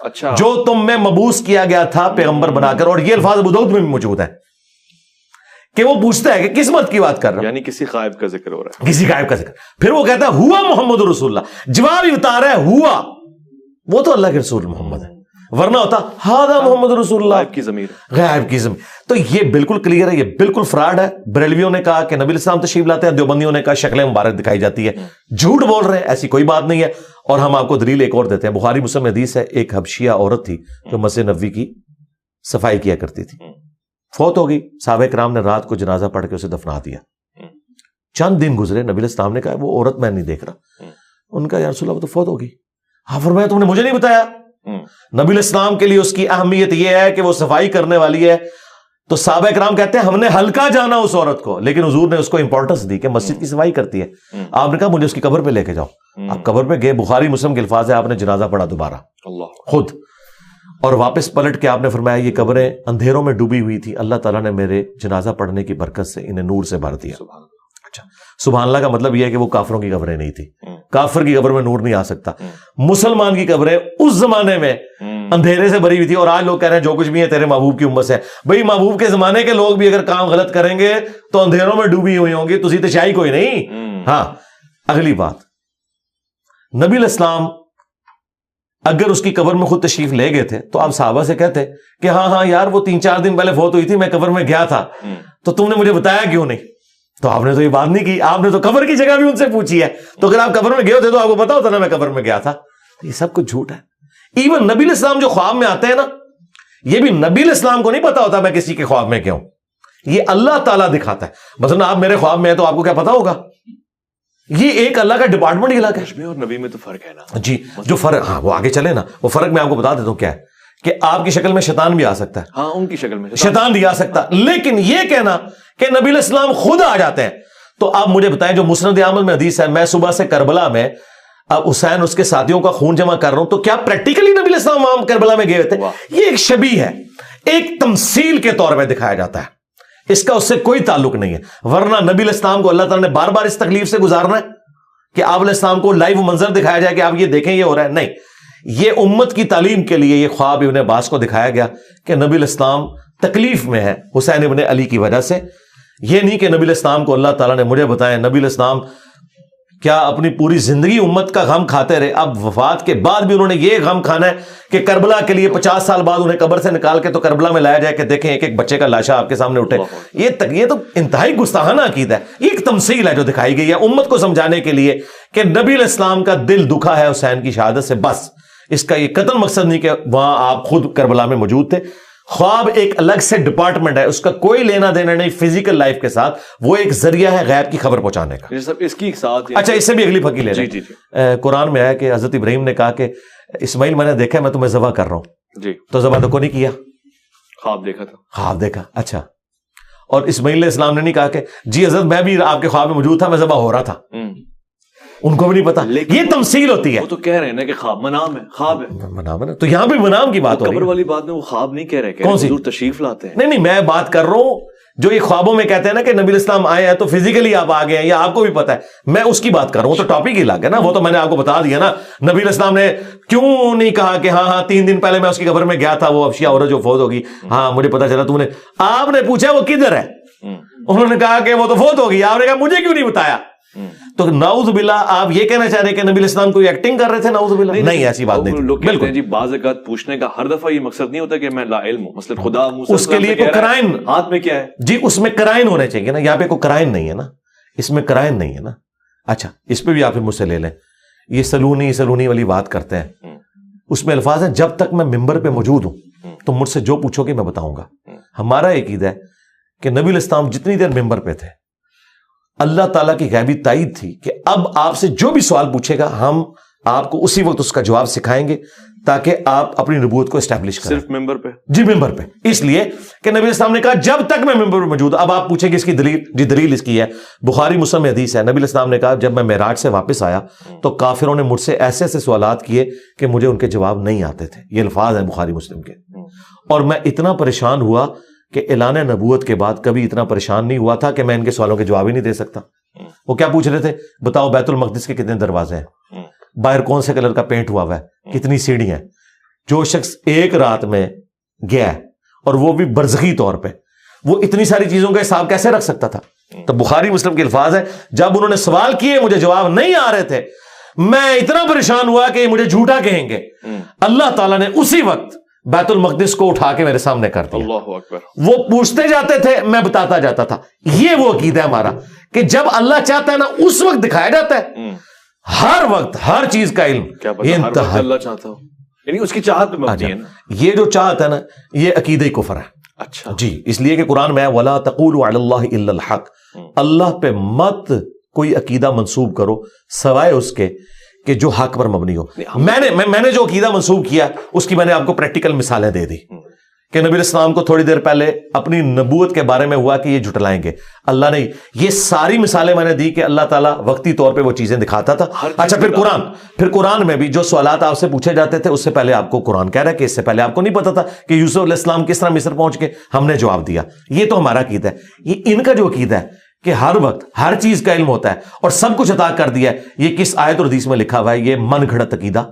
Speaker 1: اچھا،
Speaker 2: جو تم میں مبعوث کیا گیا تھا پیغمبر بنا کر. اور یہ الفاظ ابو داؤد میں بھی موجود ہے کہ وہ پوچھتا ہے کہ کس مرد کی بات کر رہا ہے،
Speaker 1: یعنی کسی غائب کا ذکر ہو رہا ہے،
Speaker 2: کسی غائب کا ذکر. پھر وہ کہتا ہے ہوا محمد رسول اللہ، جواب ہی بتا رہا ہے ہوا، وہ تو اللہ کے رسول محمد ہے، ورنہ ہوتا ہاذا محمد رسول اللہ،
Speaker 1: غائب کی ضمیر،
Speaker 2: غائب کی ضمیر. تو یہ بالکل کلیئر ہے، یہ بالکل فراڈ ہے. بریلویوں نے کہا کہ نبی علیہ السلام تشریف لاتے ہیں، دیوبندیوں نے کہا شکل مبارک دکھائی جاتی ہے. جھوٹ بول رہے ہیں، ایسی کوئی بات نہیں ہے. اور ہم آپ کو دلیل ایک اور دیتے ہیں، بخاری مسلم میں حدیث ہے، ایک حبشیہ عورت تھی جو مسجد نبوی کی صفائی کیا کرتی تھی، فوت ہو گئی. صحابہ کرام نے رات کو جنازہ پڑھ کے اسے دفنا دیا. چند دن گزرے، نبی علیہ السلام نے کہا وہ عورت میں نہیں دیکھ رہا. ان کا یا رسول اللہ وہ تو فوت ہو گئی. ہاں فرمایا تم نے مجھے نہیں بتایا. نبی علیہ السلام کے لیے اس کی اہمیت یہ ہے کہ وہ صفائی کرنے والی ہے. تو صحابہ کرام کہتے ہیں ہم نے ہلکا جانا اس عورت کو، لیکن حضور نے اس کو امپورٹنس دی کہ مسجد کی صفائی کرتی ہے. آپ نے کہا مجھے اس کی قبر پہ لے کے جاؤ. آپ قبر پہ گئے، بخاری مسلم کے الفاظ ہے، آپ نے جنازہ پڑھا دوبارہ خود، اور واپس پلٹ کے آپ نے فرمایا یہ قبریں اندھیروں میں ڈوبی ہوئی تھی، اللہ تعالیٰ نے میرے جنازہ پڑھنے کی برکت سے انہیں نور سے بھر دیا. اچھا، سبحان اللہ کا مطلب یہ ہے کہ وہ کافروں کی قبریں نہیں تھی. کافر کی قبر میں نور نہیں آ سکتا. مسلمان کی قبریں اس زمانے میں اندھیرے سے بھری ہوئی تھی. اور آج لوگ کہہ رہے ہیں جو کچھ بھی ہے تیرے محبوب کی امت سے. بھئی محبوب کے زمانے کے لوگ بھی اگر کام غلط کریں گے تو اندھیروں میں ڈوبی ہوئی ہوں گی، تسی تو شاہی کوئی نہیں. ہاں، اگلی بات، نبی علیہ السلام اگر اس کی قبر میں خود تشریف لے گئے تھے تو آپ صحابہ سے کہتے کہ ہاں یار وہ 3-4 دن پہلے فوت ہوئی تھی، میں قبر میں گیا تھا، تو تم نے مجھے بتایا کیوں نہیں؟ تو آپ نے تو یہ بات نہیں کی، آپ نے تو قبر کی جگہ بھی ان سے پوچھی ہے. تو اگر آپ قبر میں گئے ہوتے تو آپ کو پتا ہوتا نا میں قبر میں گیا تھا. یہ سب کچھ جھوٹ ہے. ایون نبی علیہ السلام جو خواب میں آتے ہیں نا، یہ بھی نبی علیہ السلام کو نہیں پتا ہوتا میں کسی کے خواب میں کیا ہوں، یہ اللہ تعالیٰ دکھاتا ہے. مثلا آپ میرے خواب میں ہیں تو آپ کو کیا پتا ہوگا؟ یہ ایک اللہ کا ڈپارٹمنٹ ہی الگ ہے.
Speaker 1: اور نبی میں تو فرق ہے نا
Speaker 2: جی، جو فرق، ہاں وہ آگے چلے نا، وہ فرق میں آپ کو بتا دیتا ہوں کیا ہے کہ آپ کی شکل میں شیطان بھی آ سکتا ہے.
Speaker 1: ہاں، ان کی شکل میں
Speaker 2: شیطان بھی آ سکتا ہے. لیکن یہ کہنا کہ نبی علیہ السلام خود آ جاتے ہیں، تو آپ مجھے بتائیں جو مسند احمد میں حدیث ہے، میں صبح سے کربلا میں اب حسین اس کے ساتھیوں کا خون جمع کر رہا ہوں، تو کیا پریکٹیکلی نبی علیہ السلام وہاں کربلا میں گئے تھے؟ یہ ایک شبیہ ہے، ایک تمثیل کے طور پہ دکھایا جاتا ہے، اس کا اس سے کوئی تعلق نہیں ہے. ورنہ نبی علیہ السلام کو اللہ تعالیٰ نے بار بار اس تکلیف سے گزارنا ہے کہ آپ علیہ السلام کو لائیو منظر دکھایا جائے کہ آپ یہ دیکھیں یہ ہو رہا ہے؟ نہیں. یہ امت کی تعلیم کے لیے یہ خواب ابن عباس کو دکھایا گیا کہ نبی علیہ السلام تکلیف میں ہے حسین ابن علی کی وجہ سے. یہ نہیں کہ نبی علیہ السلام کو اللہ تعالیٰ نے مجھے بتایا. نبی علیہ السلام کیا اپنی پوری زندگی امت کا غم کھاتے رہے، اب وفات کے بعد بھی انہوں نے یہ غم کھانا ہے کہ کربلا کے لیے 50 سال بعد انہیں قبر سے نکال کے تو کربلا میں لایا جائے کہ دیکھیں ایک ایک بچے کا لاشا آپ کے سامنے اٹھے. یہ تو انتہائی گستاخانہ عقیدہ ہے. یہ ایک تمثیل ہے جو دکھائی گئی ہے امت کو سمجھانے کے لیے کہ نبی علیہ السلام کا دل دکھا ہے حسین کی شہادت سے، بس. اس کا یہ قطعاً مقصد نہیں کہ وہاں آپ خود کربلا میں موجود تھے. خواب ایک الگ سے ڈپارٹمنٹ ہے، اس کا کوئی لینا دینا نہیں فزیکل لائف کے ساتھ، وہ ایک ذریعہ ہے غیب کی خبر پہنچانے کا.
Speaker 1: اس کی ساتھ
Speaker 2: اچھا، اس سے بھی اگلی پھکی لے لیں. قرآن میں ہے کہ حضرت ابراہیم نے کہا کہ اسماعیل میں نے دیکھا میں تمہیں ذبح کر رہا ہوں،
Speaker 1: جی،
Speaker 2: تو ذبح تو کو نہیں کیا،
Speaker 1: خواب دیکھا تھا.
Speaker 2: خواب دیکھا. اچھا، اور اسماعیل علیہ السلام نے نہیں کہا کہ جی حضرت میں بھی آپ کے خواب میں موجود تھا، میں ذبح ہو رہا تھا. ان کو بھی نہیں پتا. یہ تمثیل ہوتی ہے.
Speaker 1: وہ تو کہہ رہے ہیں نا کہ خواب منام ہے، خواب ہے،
Speaker 2: منام ہے. تو یہاں بھی منام کی بات ہو رہی ہے.
Speaker 1: قبر والی بات میں وہ خواب نہیں کہہ رہے،
Speaker 2: کون سی؟
Speaker 1: حضور تشریف لاتے ہیں.
Speaker 2: نہیں، میں بات کر رہا ہوں جو یہ خوابوں میں کہتے ہیں نا کہ نبی علیہ السلام آئے ہیں تو فزیکلی آپ آگے ہیں، یا آپ کو بھی پتا ہے، میں اس کی بات کر رہا ہوں. تو ٹاپک ہی الگ ہے نا، وہ تو میں نے آپ کو بتا دیا نا. نبی علیہ السلام نے کیوں نہیں کہا کہ ہاں 3 دن پہلے میں اس کی قبر میں گیا تھا، وہ حبشیہ عورت جو فوت ہوگی، ہاں مجھے پتا چلا تم نے. آپ نے پوچھا وہ کدھر ہے، انہوں نے کہا کہ وہ تو فوت ہو گئی, آپ نے کہا مجھے کیوں نہیں بتایا؟ تو نعوذ باللہ آپ یہ کہنا چاہ رہے ہیں کہ نبی الاسلام کوئی ایکٹنگ کر رہے تھے؟ نعوذ باللہ نہیں, ایسی بات نہیں.
Speaker 1: لوگ کہتے ہیں جی بعض اوقات پوچھنے کا ہر دفعہ یہ مقصد نہیں ہوتا کہ میں لا علم ہوں, مثلا خدا
Speaker 2: اس کے لیے کوئی کرائن
Speaker 1: ہاتھ میں کیا ہے
Speaker 2: جی, اس میں کرائن ہونے چاہیے نا, یہاں پہ کوئی کرائن نہیں ہے نا, اس میں کرائن نہیں ہے نا. اچھا اس پہ بھی آپ مجھ سے لے لیں, یہ سلونی والی بات کرتے ہیں, اس میں الفاظ ہیں جب تک میں ممبر پہ موجود ہوں تو مجھ سے جو پوچھو گے میں بتاؤں گا. ہمارا عقیدہ ہے کہ نبی الاسلام جتنی دیر ممبر پہ تھے اللہ تعالیٰ کی غیبی تائید تھی کہ اب آپ سے جو بھی سوال پوچھے گا ہم آپ کو اسی وقت اس کا جواب سکھائیں گے تاکہ آپ اپنی نبوت کو اسٹیبلش کریں.
Speaker 1: صرف ممبر پہ؟
Speaker 2: جی ممبر پہ, اس لیے کہ نبی الاسلام نے کہا جب تک میں ممبر پہ موجود. اب آپ پوچھیں گے اس کی دلیل, جی دلیل اس کی ہے بخاری مسلم میں حدیث ہے, نبی الاسلام نے کہا جب میں معراج سے واپس آیا تو کافروں نے مجھ سے ایسے ایسے سوالات کیے کہ مجھے ان کے جواب نہیں آتے تھے. یہ الفاظ ہیں بخاری مسلم کے. اور میں اتنا پریشان ہوا کہ اعلان نبوت کے بعد کبھی اتنا پریشان نہیں ہوا تھا کہ میں ان کے سوالوں کے جواب ہی نہیں دے سکتا. وہ کیا پوچھ رہے تھے؟ بتاؤ بیت المقدس کے کتنے دروازے ہیں, باہر کون سے کلر کا پینٹ ہوا ہے, کتنی سیڑھیاں ہیں. جو شخص ایک رات میں گیا ہے اور وہ بھی برزخی طور پہ, وہ اتنی ساری چیزوں کا حساب کیسے رکھ سکتا تھا؟ تو بخاری مسلم کے الفاظ ہیں جب انہوں نے سوال کیے مجھے جواب نہیں آ رہے تھے, میں اتنا پریشان ہوا کہ مجھے جھوٹا کہیں گے. اللہ تعالیٰ نے اسی وقت بیت المقدس کو اٹھا کے میرے سامنے کر دیا.
Speaker 1: اللہ اکبر.
Speaker 2: وہ پوچھتے جاتے تھے میں بتاتا جاتا تھا. یہ وہ عقیدہ ہے ہمارا کہ جب اللہ چاہتا ہے نا اس وقت دکھایا جاتا ہے, ہر وقت ہر چیز کا علم.
Speaker 1: کیا پتہ ہر وقت اللہ چاہتا ہو, یعنی اس کی چاہت پہ مبنی ہے نا.
Speaker 2: یہ جو چاہت ہے نا یہ عقیدہ کفر ہے.
Speaker 1: اچھا
Speaker 2: جی, اس لیے کہ قرآن میں وَلَا تَقُولُوا عَلَى اللَّهِ إِلَّا الْحَقِّ, اللہ پہ مت کوئی عقیدہ منسوب کرو سوائے اس کے کہ جو حق پر مبنی ہو. میں نے جو عقیدہ منسوب کیا اس کی میں نے آپ کو پریکٹیکل مثالیں دے دی کہ نبی الاسلام کو تھوڑی دیر پہلے اپنی نبوت کے بارے میں ہوا کہ یہ جھٹلائیں گے. اللہ نے یہ ساری مثالیں میں نے دی کہ اللہ تعالیٰ وقتی طور پہ وہ چیزیں دکھاتا تھا. اچھا پھر قرآن میں بھی جو سوالات آپ سے پوچھے جاتے تھے اس سے پہلے آپ کو قرآن کہہ رہا ہے کہ اس سے پہلے آپ کو نہیں پتا تھا کہ یوسف علیہ السلام کس طرح مصر پہنچ کے, ہم نے جواب دیا. یہ تو ہمارا عقیدہ ہے. یہ ان کا جو عقیدہ ہے کہ ہر وقت ہر چیز کا علم ہوتا ہے اور سب کچھ عطا کر دیا ہے, یہ کس آیت اور حدیث میں لکھا ہوا ہے؟ یہ من گھڑت عقیدہ.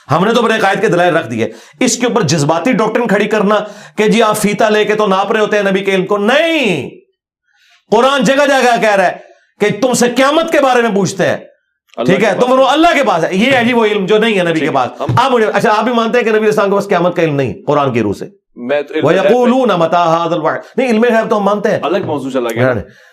Speaker 2: ہم نے تو بڑے قائد کے دلائل رکھ دیے. اس کے اوپر جذباتی ڈاکٹرن کھڑی کرنا کہ جی آپ فیتا لے کے تو ناپ رہے ہوتے ہیں نبی کے علم کو, نہیں. قرآن جگہ جگہ کہہ رہا ہے کہ تم سے قیامت کے بارے میں پوچھتے ہیں, ٹھیک ہے, تم اللہ کے پاس ہے. یہ ہے جی وہ علم جو نہیں ہے نبی کے پاس. آپ مجھے اچھا آپ بھی مانتے ہیں کہ نبی الاسلام کے پاس قیامت کا علم نہیں قرآن کی روح سے؟ وَيَقُولُونَ مَتَىٰ هَٰذَا الْوَعْدُ, نہیں علم غیب تو ہم مانتے ہیں,
Speaker 1: الگ موضوع چلا گیا.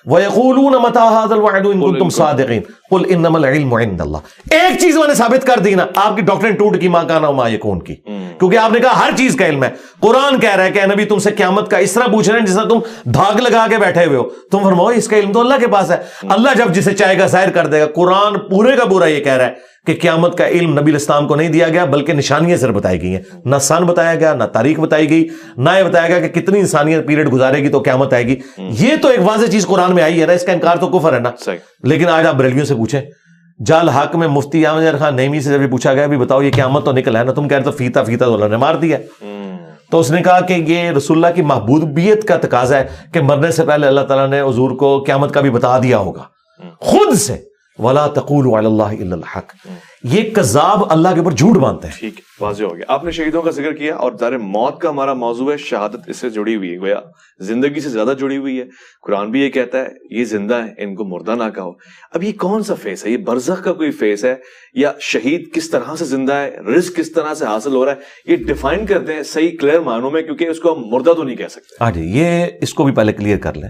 Speaker 2: وَيَقُولُونَ مَتَىٰ هَٰذَا الْوَعْدُ إِن كُنتُمْ صَادِقِينَ قُلْ إِنَّمَا الْعِلْمُ عِندَ اللَّهِ. ایک چیز میں نے ثابت کر دی نا, آپ کی ڈاکٹرن ٹوٹ کی ماں کانا وما یکون کی, کیونکہ آپ نے کہا ہر چیز کا علم ہے. قرآن کہہ رہا ہے کہ نبی تم سے قیامت کا اس طرح پوچھ رہے ہیں جس طرح تم دھاگ لگا کے بیٹھے ہوئے ہو. تم فرماؤ اس کا علم تو اللہ کے پاس ہے. اللہ جب جسے چاہے گا ظاہر کر دے گا. قرآن پورے کا پورا یہ کہہ رہا ہے کہ قیامت کا علم نبی الاسلام کو نہیں دیا گیا بلکہ نشانیاں صرف بتائی گئی ہیں. نہ سن بتایا گیا, نہ تاریخ بتائی گئی, نہ یہ بتایا گیا کہ کتنی انسانیت پیریڈ گزارے گی تو قیامت آئے گی. یہ تو ایک واضح چیز قرآن میں آئی ہے نا, اس کا انکار تو کفر ہے نا. لیکن آج آپ بریلویوں سے پوچھیں, جال حق میں مفتی احمد خان نعیمی سے جب پوچھا گیا بھی بتاؤ یہ قیامت تو نکل ہے نا, تم کہہ رہے تو فیتا تو اللہ نے مار دیا. تو اس نے کہا کہ یہ رسول اللہ کی محبوبیت کا تقاضا ہے کہ مرنے سے پہلے اللہ تعالیٰ نے حضور کو قیامت کا بھی بتا دیا ہوگا خود سے. وَلَا تَقُولُوا عَلَى اللَّهِ إِلَّا الْحَقِّ, یہ کذاب اللہ کے اوپر جھوٹ مانتے ہیں.
Speaker 1: ٹھیک ہے, واضح ہو گیا. آپ نے شہیدوں کا ذکر کیا اور ظاہر موت کا ہمارا موضوع ہے, شہادت اس سے جڑی ہوئی ہے, گویا زندگی سے زیادہ جڑی ہوئی ہے. قرآن بھی یہ کہتا ہے یہ زندہ ہے ان کو مردہ نہ کہو. اب یہ کون سا فیس ہے؟ یہ برزخ کا کوئی فیس ہے یا شہید کس طرح سے زندہ ہے, رزق کس طرح سے حاصل ہو رہا ہے؟ یہ ڈیفائن کرتے ہیں صحیح کلیئر معنوں میں, کیونکہ اس کو ہم مردہ تو نہیں کہہ سکتے.
Speaker 2: ہاں جی, یہ اس کو بھی پہلے کلیئر کر لیں.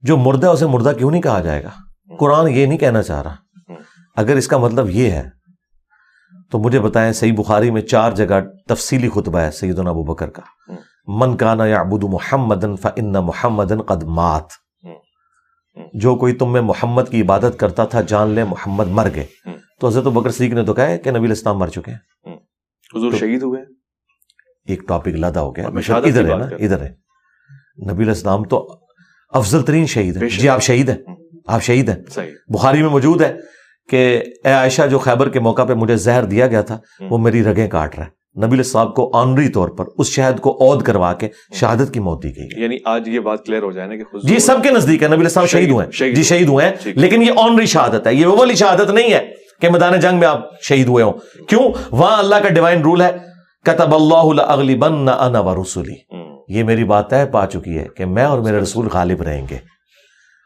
Speaker 2: جو مردہ اسے مردہ کیوں نہیں کہا جائے گا؟ قرآن یہ نہیں کہنا چاہ رہا. اگر اس کا مطلب یہ ہے تو مجھے بتائیں, صحیح بخاری میں 4 جگہ تفصیلی خطبہ ہے سیدنا ابو بکر کا, من کان یعبد محمدا فإن محمدا قد مات. جو کوئی تم میں محمد کی عبادت کرتا تھا جان لے محمد مر گئے. تو حضرت ابو بکر صدیق نے تو کہا ہے کہ نبی الاسلام مر چکے ہیں,
Speaker 1: حضور شہید ہوئے.
Speaker 2: ایک ٹاپک لادا ہو گیا, ادھر ہے نا, ادھر ہے. نبی الاسلام تو افضل ترین شہید ہے. جی آپ شہید ہیں, آپ شہید ہیں. بخاری میں موجود ہے کہ اے عائشہ, جو خیبر کے موقع پہ مجھے زہر دیا گیا تھا وہ میری رگیں کاٹ رہا ہے. نبی صاحب کو آنری طور پر اس شہد کو عود کروا کے شہادت کی موت دی گئی.
Speaker 1: یعنی آج یہ بات کلیئر ہو جائے نا کہ
Speaker 2: جی سب کے نزدیک ہے نبی صاحب شہید ہوئے ہیں, جی شہید ہوئے ہیں, لیکن یہ آنری شہادت ہے. یہ وہ والی شہادت نہیں ہے کہ میدان جنگ میں آپ شہید ہوئے ہوں. کیوں؟ وہاں اللہ کا ڈیوائن رول ہے, کتب اللہ لأغلبن انا ورسلی. یہ میری بات طے پا چکی ہے کہ میں اور میرے رسول غالب رہیں گے.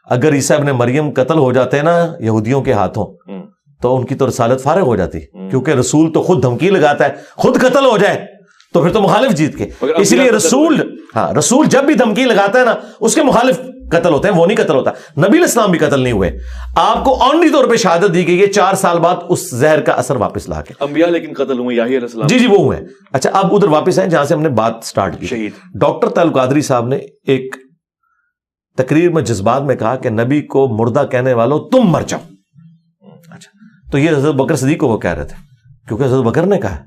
Speaker 2: اگر عیسیٰ ابن مریم قتل ہو جاتے نا یہودیوں کے ہاتھوں تو ان کی تو رسالت فارغ ہو جاتی, کیونکہ رسول تو خود دھمکی لگاتا ہے, خود قتل ہو جائے تو پھر تو مخالف جیت کے. اس لیے رسول جب بھی دھمکی لگاتا ہے نا اس کے مخالف قتل ہوتے ہیں, وہ نہیں قتل ہوتا. نبی علیہ السلام بھی قتل نہیں ہوئے, آپ کو آنری طور پہ شہادت دی گئی ہے 4 سال بعد اس زہر کا اثر واپس لا کے.
Speaker 1: انبیاء لیکن قتل ہوئے, یحییٰ علیہ السلام
Speaker 2: جی وہ ہوئے. اچھا اب ادھر واپس آئیں جہاں سے ہم نے بات سٹارٹ کی.
Speaker 1: شہید
Speaker 2: ڈاکٹر تعلق قادری صاحب نے ایک تقریر میں جذبات میں کہا کہ نبی کو مردہ کہنے والوں تم مر جاؤ. اچھا تو یہ حضرت بکر صدیق کو وہ کہہ رہے تھے, کیونکہ حضرت بکر نے کہا,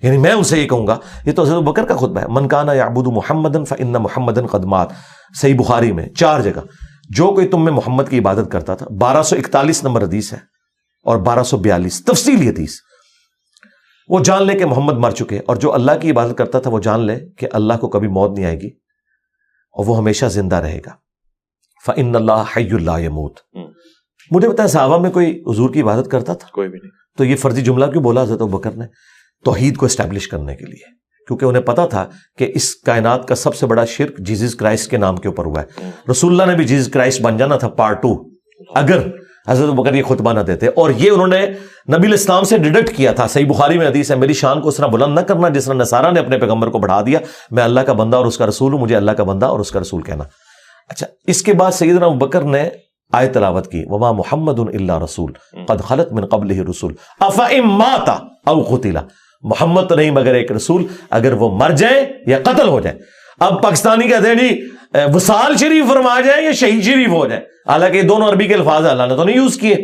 Speaker 2: یعنی میں ان سے یہ کہوں گا, یہ تو حضرت بکر کا خطبہ ہے. من کان یعبد محمدا فإن محمدا قد مات, صحیح بخاری میں 4 جگہ. جو کوئی تم میں محمد کی عبادت کرتا تھا, 1241 نمبر حدیث ہے اور 1242 تفصیلی حدیث, وہ جان لے کہ محمد مر چکے. اور جو اللہ کی عبادت کرتا تھا وہ جان لے کہ اللہ کو کبھی موت نہیں آئے گی اور وہ ہمیشہ زندہ رہے گا. فإن اللہ حی لا یموت. مجھے بتائیں صحابہ میں کوئی حضور کی عبادت کرتا تھا؟
Speaker 1: کوئی بھی نہیں.
Speaker 2: تو یہ فرضی جملہ کیوں بولا حضرت ابوبکر نے؟ توحید کو اسٹیبلش کرنے کے لیے, کیونکہ انہیں پتا تھا کہ اس کائنات کا سب سے بڑا شرک جیزس کرائسٹ کے نام کے اوپر ہوا ہے. رسول اللہ نے بھی جیزس کرائسٹ بن جانا تھا پارٹ 2 اگر حضرت ابوبکر یہ خطبہ نہ دیتے. اور یہ انہوں نے نبی علیہ السلام سے ڈیڈکٹ کیا تھا. صحیح بخاری میں حدیث ہے, میری شان کو اس طرح بلند نہ کرنا جس طرح نصارہ نے اپنے پیغمبر کو بڑھا دیا. میں اللہ کا بندہ اور اس کا رسول ہوں, مجھے اللہ کا بندہ اور اس کا رسول کہنا. اچھا اس کے بعد سیدنا ابوبکر نے آیت تلاوت کی, وما محمد الا رسول قد خلت من قبلہ الرسل افئن مات او قتل. محمد تو نہیں مگر ایک رسول, اگر وہ مر جائیں یا قتل ہو جائے. اب پاکستانی کہتے ہیں جی وصال شریف فرما جائے یا شہید شریف ہو جائے, حالانکہ یہ دونوں عربی کے الفاظ اللہ نے تو نہیں یوز کیے.